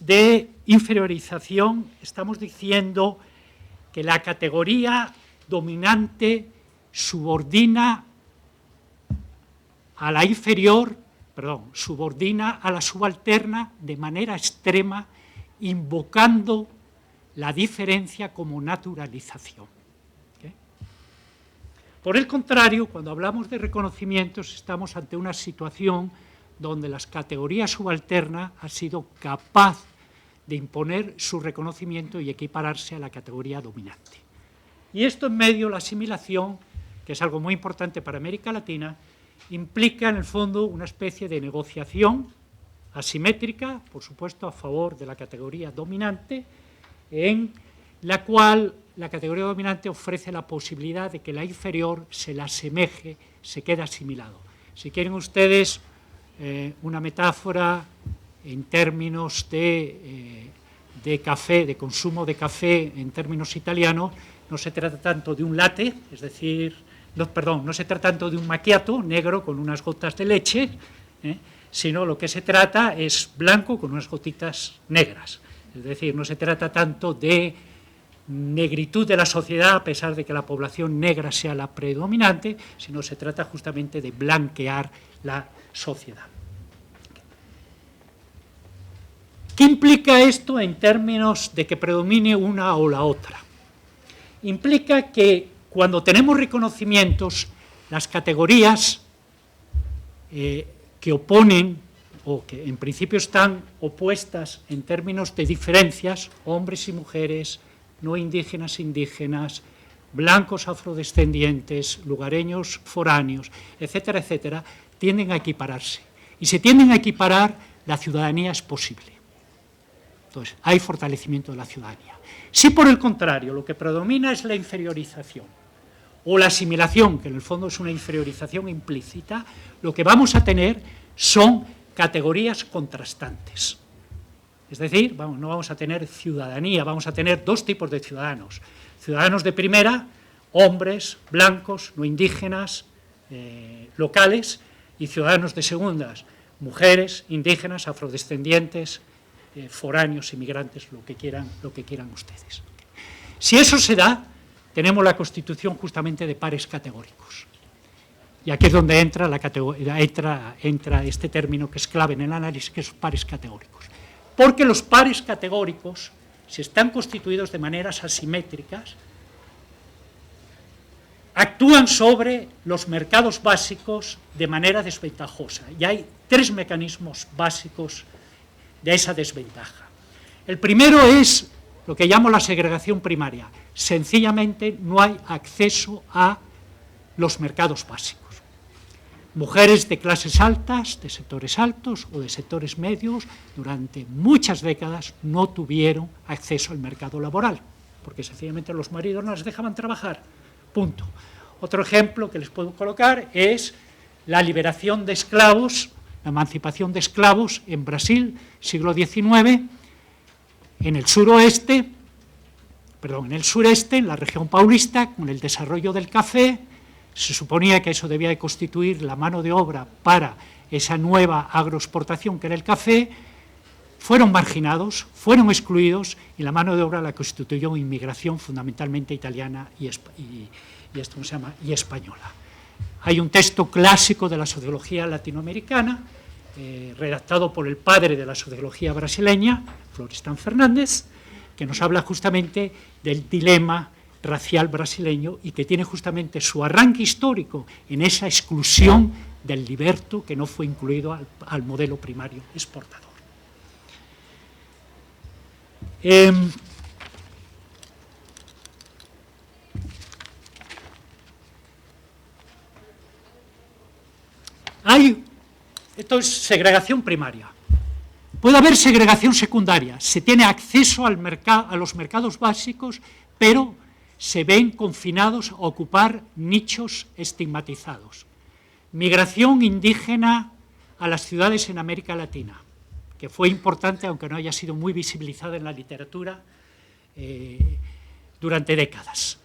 de inferiorización, estamos diciendo que la categoría dominante subordina a la inferior, subordina a la subalterna de manera extrema, invocando la diferencia como naturalización. ¿Okay? Por el contrario, cuando hablamos de reconocimientos, estamos ante una situación donde la categoría subalterna ha sido capaz de imponer su reconocimiento y equipararse a la categoría dominante. Y esto en medio, la asimilación, que es algo muy importante para América Latina, implica en el fondo una especie de negociación asimétrica, por supuesto a favor de la categoría dominante, en la cual la categoría dominante ofrece la posibilidad de que la inferior se la asemeje, se quede asimilado. Si quieren ustedes una metáfora en términos de café, de consumo de café en términos italianos, no se trata tanto de un latte, es decir, no se trata tanto de un macchiato negro con unas gotas de leche, sino lo que se trata es blanco con unas gotitas negras. Es decir, no se trata tanto de negritud de la sociedad, a pesar de que la población negra sea la predominante, sino se trata justamente de blanquear la sociedad. ¿Qué implica esto en términos de que predomine una o la otra? Implica que cuando tenemos reconocimientos, las categorías que oponen o que en principio están opuestas en términos de diferencias, hombres y mujeres, no indígenas, indígenas, blancos afrodescendientes, lugareños foráneos, etcétera, etcétera, tienden a equipararse. Y si tienden a equiparar, la ciudadanía es posible. Entonces, hay fortalecimiento de la ciudadanía. Si por el contrario lo que predomina es la inferiorización o la asimilación, que en el fondo es una inferiorización implícita, lo que vamos a tener son categorías contrastantes. Es decir, no vamos a tener ciudadanía, vamos a tener 2 tipos de ciudadanos. Ciudadanos de primera, hombres, blancos, no indígenas, locales, y ciudadanos de segundas, mujeres, indígenas, afrodescendientes, foráneos, inmigrantes, lo que quieran ustedes. Si eso se da, tenemos la constitución justamente de pares categóricos. Y aquí es donde entra este término que es clave en el análisis, que es pares categóricos. Porque los pares categóricos, si están constituidos de maneras asimétricas, actúan sobre los mercados básicos de manera desventajosa. Y hay 3 mecanismos básicos de esa desventaja. El primero es lo que llamo la segregación primaria. Sencillamente no hay acceso a los mercados básicos. Mujeres de clases altas, de sectores altos o de sectores medios, durante muchas décadas no tuvieron acceso al mercado laboral, porque sencillamente los maridos no las dejaban trabajar. Punto. Otro ejemplo que les puedo colocar es la liberación de esclavos, la emancipación de esclavos en Brasil, siglo XIX, en el sureste, en la región paulista, con el desarrollo del café. Se suponía que eso debía de constituir la mano de obra para esa nueva agroexportación que era el café. Fueron marginados, fueron excluidos, y la mano de obra la constituyó inmigración fundamentalmente italiana y española. Hay un texto clásico de la sociología latinoamericana, redactado por el padre de la sociología brasileña, Florestan Fernández, que nos habla justamente del dilema racial brasileño y que tiene justamente su arranque histórico en esa exclusión del liberto que no fue incluido al modelo primario exportador. Esto es segregación primaria. Puede haber segregación secundaria. Se tiene acceso a los mercados básicos, pero se ven confinados a ocupar nichos estigmatizados. Migración indígena a las ciudades en América Latina, que fue importante, aunque no haya sido muy visibilizada en la literatura durante décadas.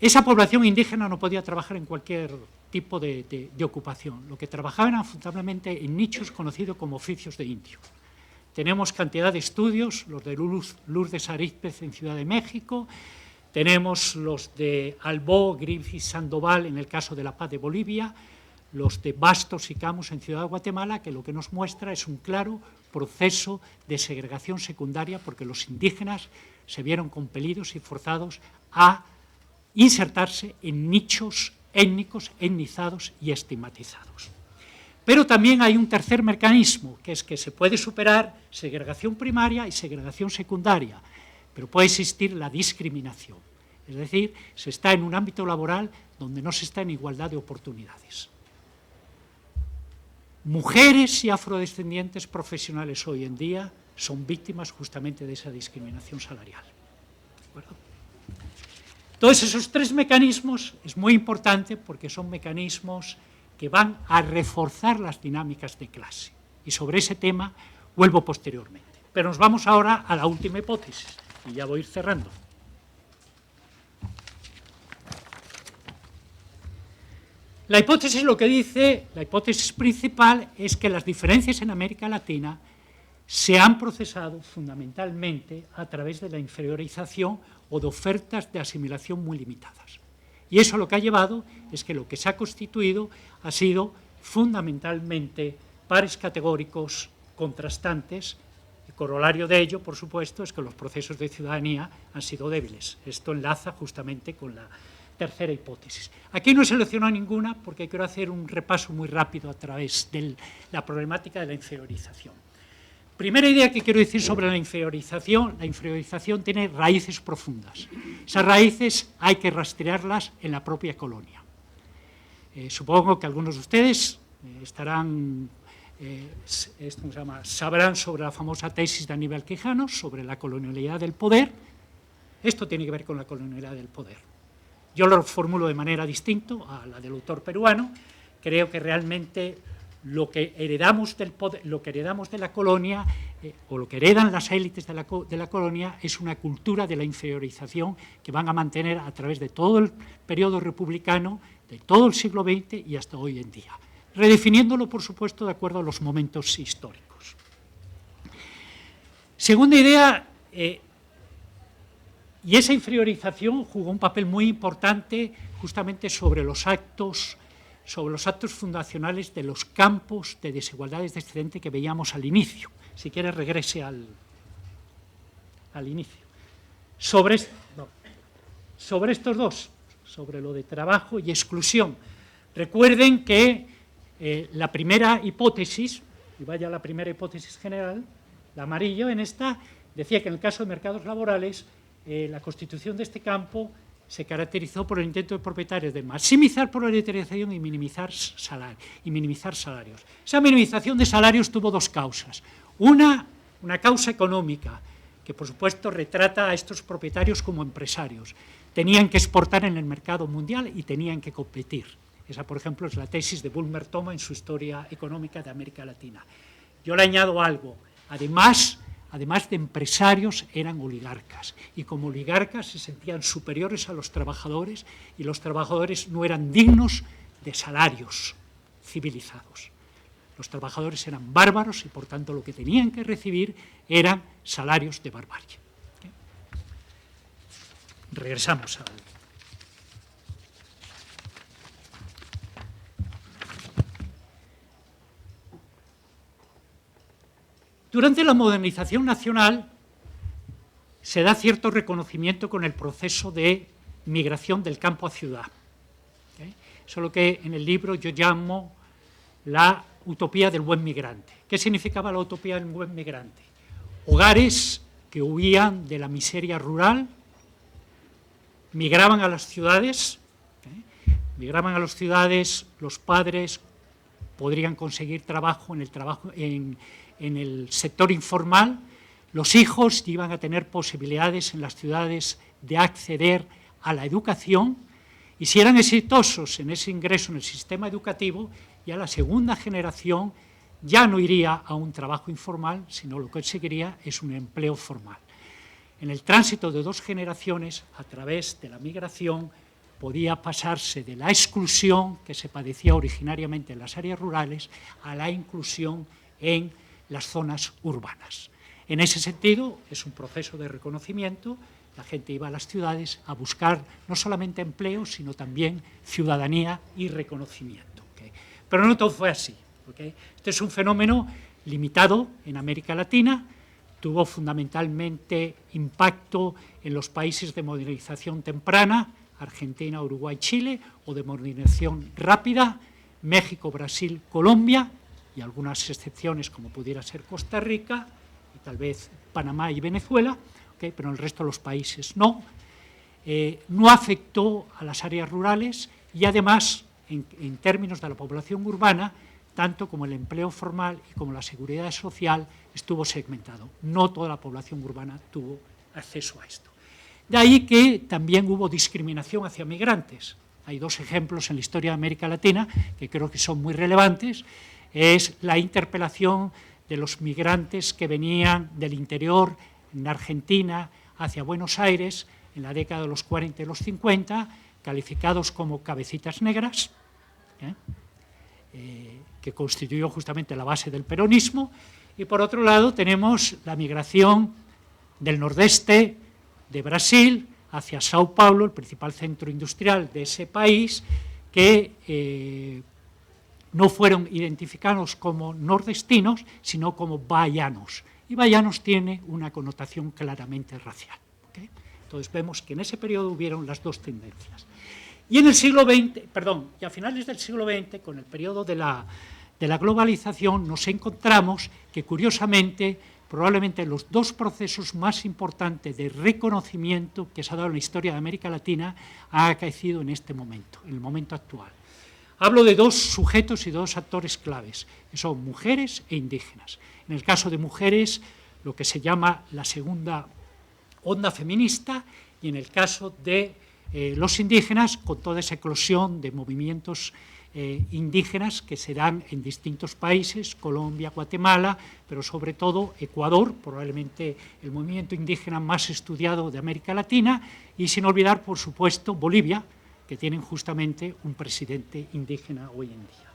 Esa población indígena no podía trabajar en cualquier tipo de ocupación. Lo que trabajaban eran fundamentalmente en nichos conocidos como oficios de indio. Tenemos cantidad de estudios, los de Lourdes Arízpez en Ciudad de México, tenemos los de Albó, Griffith, Sandoval en el caso de La Paz de Bolivia, los de Bastos y Camus en Ciudad de Guatemala, que lo que nos muestra es un claro proceso de segregación secundaria, porque los indígenas se vieron compelidos y forzados a insertarse en nichos étnicos, etnizados y estigmatizados. Pero también hay un tercer mecanismo, que es que se puede superar segregación primaria y segregación secundaria, pero puede existir la discriminación. Es decir, se está en un ámbito laboral donde no se está en igualdad de oportunidades. Mujeres y afrodescendientes profesionales hoy en día son víctimas justamente de esa discriminación salarial. ¿De acuerdo? Todos esos tres mecanismos es muy importante porque son mecanismos que van a reforzar las dinámicas de clase. Y sobre ese tema vuelvo posteriormente. Pero nos vamos ahora a la última hipótesis, y ya voy a ir cerrando. La hipótesis lo que dice, la hipótesis principal, es que las diferencias en América Latina se han procesado fundamentalmente a través de la inferiorización o de ofertas de asimilación muy limitadas. Y eso lo que ha llevado es que lo que se ha constituido ha sido fundamentalmente pares categóricos contrastantes. El corolario de ello, por supuesto, es que los procesos de ciudadanía han sido débiles. Esto enlaza justamente con la tercera hipótesis. Aquí no he seleccionado ninguna porque quiero hacer un repaso muy rápido a través de la problemática de la inferiorización. Primera idea que quiero decir sobre la inferiorización tiene raíces profundas. Esas raíces hay que rastrearlas en la propia colonia. Supongo que algunos de ustedes sabrán sobre la famosa tesis de Aníbal Quijano sobre la colonialidad del poder. Esto tiene que ver con la colonialidad del poder. Yo lo formulo de manera distinta a la del autor peruano. Creo que realmente lo que heredamos del poder, lo que heredamos de la colonia, o lo que heredan las élites de la colonia, es una cultura de la inferiorización que van a mantener a través de todo el periodo republicano, de todo el siglo XX y hasta hoy en día, redefiniéndolo, por supuesto, de acuerdo a los momentos históricos. Segunda idea, y esa inferiorización jugó un papel muy importante justamente sobre los actos fundacionales de los campos de desigualdades descendente que veíamos al inicio. Si quiere, regrese al inicio. Sobre estos dos, sobre lo de trabajo y exclusión. Recuerden que la primera hipótesis, y vaya a la primera hipótesis general, la amarillo en esta, decía que en el caso de mercados laborales, la constitución de este campo se caracterizó por el intento de propietarios de maximizar proletarización y minimizar salarios. Esa minimización de salarios tuvo dos causas. Una causa económica, que por supuesto retrata a estos propietarios como empresarios. Tenían que exportar en el mercado mundial y tenían que competir. Esa, por ejemplo, es la tesis de Bulmer Toma en su Historia Económica de América Latina. Yo le añado algo. Además de empresarios, eran oligarcas. Y como oligarcas se sentían superiores a los trabajadores y los trabajadores no eran dignos de salarios civilizados. Los trabajadores eran bárbaros y, por tanto, lo que tenían que recibir eran salarios de barbarie. ¿Okay? Regresamos al... Durante la modernización nacional se da cierto reconocimiento con el proceso de migración del campo a ciudad. ¿Okay? Eso es lo que en el libro yo llamo la utopía del buen migrante. ¿Qué significaba la utopía del buen migrante? Hogares que huían de la miseria rural, migraban a las ciudades, migraban a las ciudades, los padres podrían conseguir trabajo en el sector informal, los hijos iban a tener posibilidades en las ciudades de acceder a la educación, y si eran exitosos en ese ingreso en el sistema educativo, ya la segunda generación ya no iría a un trabajo informal, sino lo que conseguiría es un empleo formal. En el tránsito de dos generaciones, a través de la migración, podía pasarse de la exclusión que se padecía originariamente en las áreas rurales a la inclusión en las zonas urbanas. En ese sentido, es un proceso de reconocimiento. La gente iba a las ciudades a buscar no solamente empleo, sino también ciudadanía y reconocimiento. ¿Okay? Pero no todo fue así. ¿Okay? Este es un fenómeno limitado en América Latina, tuvo fundamentalmente impacto en los países de modernización temprana, Argentina, Uruguay, Chile, o de modernización rápida, México, Brasil, Colombia, y algunas excepciones como pudiera ser Costa Rica, y tal vez Panamá y Venezuela, ¿okay? Pero en el resto de los países no. No afectó a las áreas rurales y además, en términos de la población urbana, tanto como el empleo formal y como la seguridad social estuvo segmentado. No toda la población urbana tuvo acceso a esto. De ahí que también hubo discriminación hacia migrantes. Hay dos ejemplos en la historia de América Latina que creo que son muy relevantes. Es la interpelación de los migrantes que venían del interior en Argentina hacia Buenos Aires en la década de los 40 y los 50, calificados como cabecitas negras, que constituyó justamente la base del peronismo. Y por otro lado tenemos la migración del nordeste de Brasil hacia Sao Paulo, el principal centro industrial de ese país, que no fueron identificados como nordestinos, sino como baianos. Y baianos tiene una connotación claramente racial. ¿Okay? Entonces vemos que en ese periodo hubieron las dos tendencias. Y en el siglo XX, y a finales del siglo XX, con el periodo de la globalización, nos encontramos que, curiosamente, probablemente los dos procesos más importantes de reconocimiento que se ha dado en la historia de América Latina han acaecido en este momento, en el momento actual. Hablo de dos sujetos y dos actores claves, que son mujeres e indígenas. En el caso de mujeres, lo que se llama la segunda onda feminista, y en el caso de los indígenas, con toda esa eclosión de movimientos indígenas que se dan en distintos países, Colombia, Guatemala, pero sobre todo Ecuador, probablemente el movimiento indígena más estudiado de América Latina, y sin olvidar, por supuesto, Bolivia, que tienen justamente un presidente indígena hoy en día.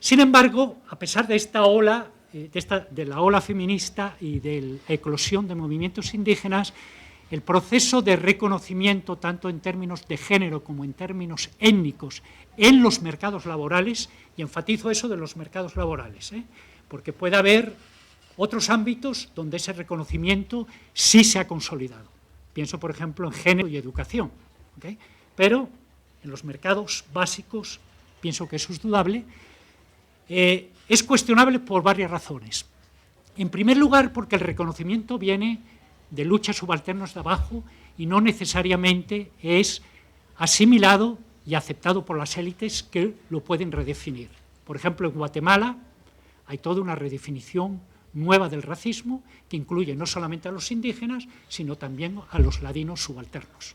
Sin embargo, a pesar de esta ola, de la ola feminista y de la eclosión de movimientos indígenas, el proceso de reconocimiento, tanto en términos de género como en términos étnicos, en los mercados laborales, y enfatizo eso de los mercados laborales, porque puede haber otros ámbitos donde ese reconocimiento sí se ha consolidado. Pienso, por ejemplo, en género y educación, ¿okay? Pero en los mercados básicos pienso que eso es dudable. Es cuestionable por varias razones. En primer lugar, porque el reconocimiento viene de luchas subalternas de abajo y no necesariamente es asimilado y aceptado por las élites que lo pueden redefinir. Por ejemplo, en Guatemala hay toda una redefinición nueva del racismo que incluye no solamente a los indígenas, sino también a los ladinos subalternos.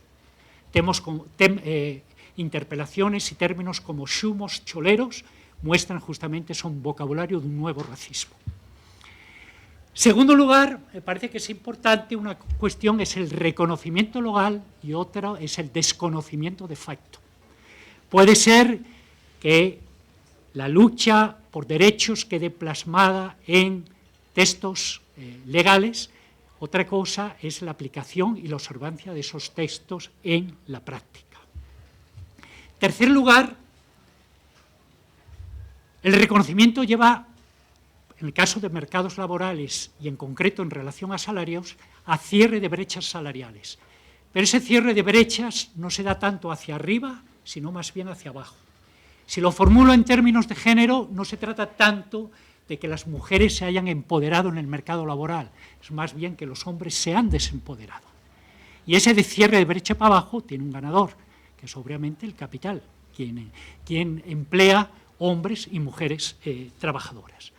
interpelaciones y términos como xumos, choleros, muestran justamente, son vocabulario de un nuevo racismo. Segundo lugar, me parece que es importante, una cuestión es el reconocimiento legal y otra es el desconocimiento de facto. Puede ser que la lucha por derechos quede plasmada en textos legales, otra cosa es la aplicación y la observancia de esos textos en la práctica. Tercer lugar, el reconocimiento lleva, en el caso de mercados laborales y en concreto en relación a salarios, a cierre de brechas salariales. Pero ese cierre de brechas no se da tanto hacia arriba, sino más bien hacia abajo. Si lo formulo en términos de género, no se trata tanto de que las mujeres se hayan empoderado en el mercado laboral, es más bien que los hombres se han desempoderado. Y ese de cierre de brecha para abajo tiene un ganador, que es obviamente el capital, quien emplea hombres y mujeres trabajadoras.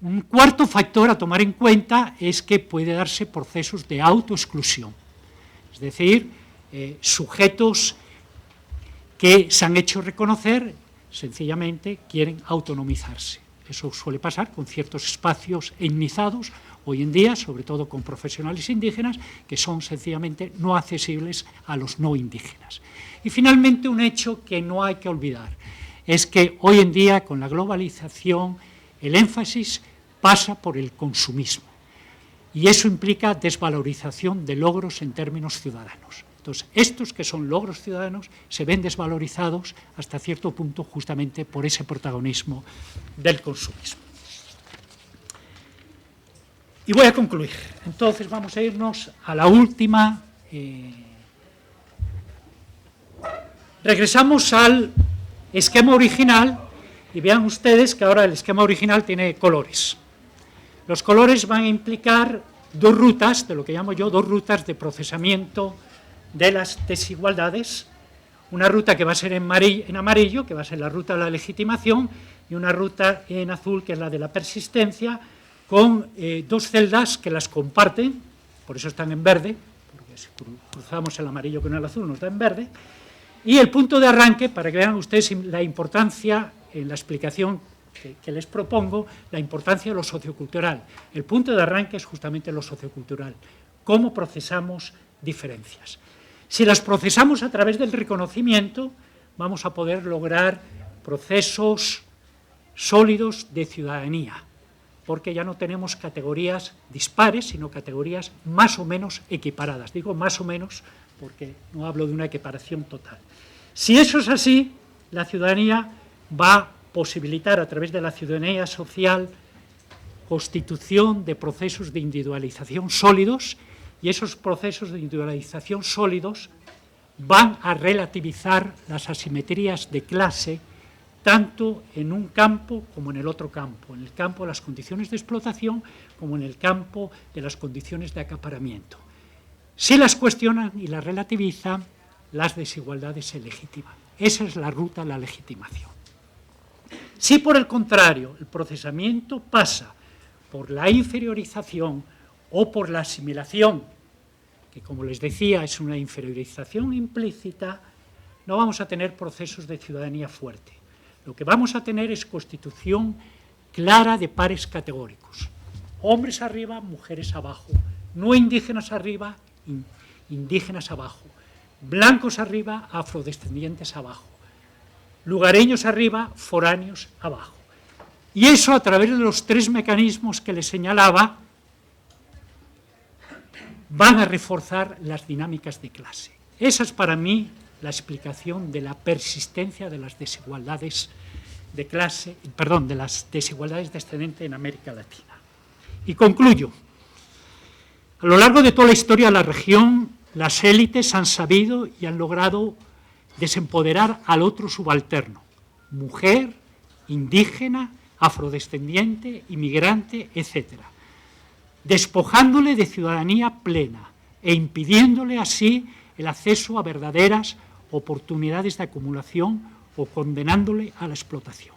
Un cuarto factor a tomar en cuenta es que puede darse procesos de autoexclusión, es decir, sujetos que se han hecho reconocer, sencillamente quieren autonomizarse. Eso suele pasar con ciertos espacios etnizados, hoy en día, sobre todo con profesionales indígenas, que son sencillamente no accesibles a los no indígenas. Y finalmente, un hecho que no hay que olvidar, es que hoy en día, con la globalización, el énfasis pasa por el consumismo. Y eso implica desvalorización de logros en términos ciudadanos. Entonces, estos que son logros ciudadanos se ven desvalorizados hasta cierto punto justamente por ese protagonismo del consumismo. Y voy a concluir. Entonces, vamos a irnos a la última. Regresamos al esquema original y vean ustedes que ahora el esquema original tiene colores. Los colores van a implicar dos rutas, de lo que llamo yo, dos rutas de procesamiento de las desigualdades, una ruta que va a ser en amarillo, que va a ser la ruta de la legitimación, y una ruta en azul, que es la de la persistencia, con dos celdas que las comparten, por eso están en verde, porque si cruzamos el amarillo con el azul nos da en verde, y el punto de arranque, para que vean ustedes la importancia, en la explicación que les propongo, la importancia de lo sociocultural. El punto de arranque es justamente lo sociocultural, cómo procesamos diferencias. Si las procesamos a través del reconocimiento, vamos a poder lograr procesos sólidos de ciudadanía, porque ya no tenemos categorías dispares, sino categorías más o menos equiparadas. Digo más o menos porque no hablo de una equiparación total. Si eso es así, la ciudadanía va a posibilitar a través de la ciudadanía social constitución de procesos de individualización sólidos, y esos procesos de individualización sólidos van a relativizar las asimetrías de clase tanto en un campo como en el otro campo, en el campo de las condiciones de explotación como en el campo de las condiciones de acaparamiento. Si las cuestionan y las relativizan, las desigualdades se legitiman. Esa es la ruta de la legitimación. Si, por el contrario, el procesamiento pasa por la inferiorización o por la asimilación, que como les decía es una inferiorización implícita, no vamos a tener procesos de ciudadanía fuerte. Lo que vamos a tener es constitución clara de pares categóricos. Hombres arriba, mujeres abajo. No indígenas arriba, indígenas abajo. Blancos arriba, afrodescendientes abajo. Lugareños arriba, foráneos abajo. Y eso a través de los tres mecanismos que les señalaba, van a reforzar las dinámicas de clase. Esa es para mí la explicación de la persistencia de las desigualdades de clase, perdón, de las desigualdades descendentes en América Latina. Y concluyo. A lo largo de toda la historia de la región, las élites han sabido y han logrado desempoderar al otro subalterno, mujer, indígena, afrodescendiente, inmigrante, etcétera, despojándole de ciudadanía plena e impidiéndole así el acceso a verdaderas oportunidades de acumulación o condenándole a la explotación.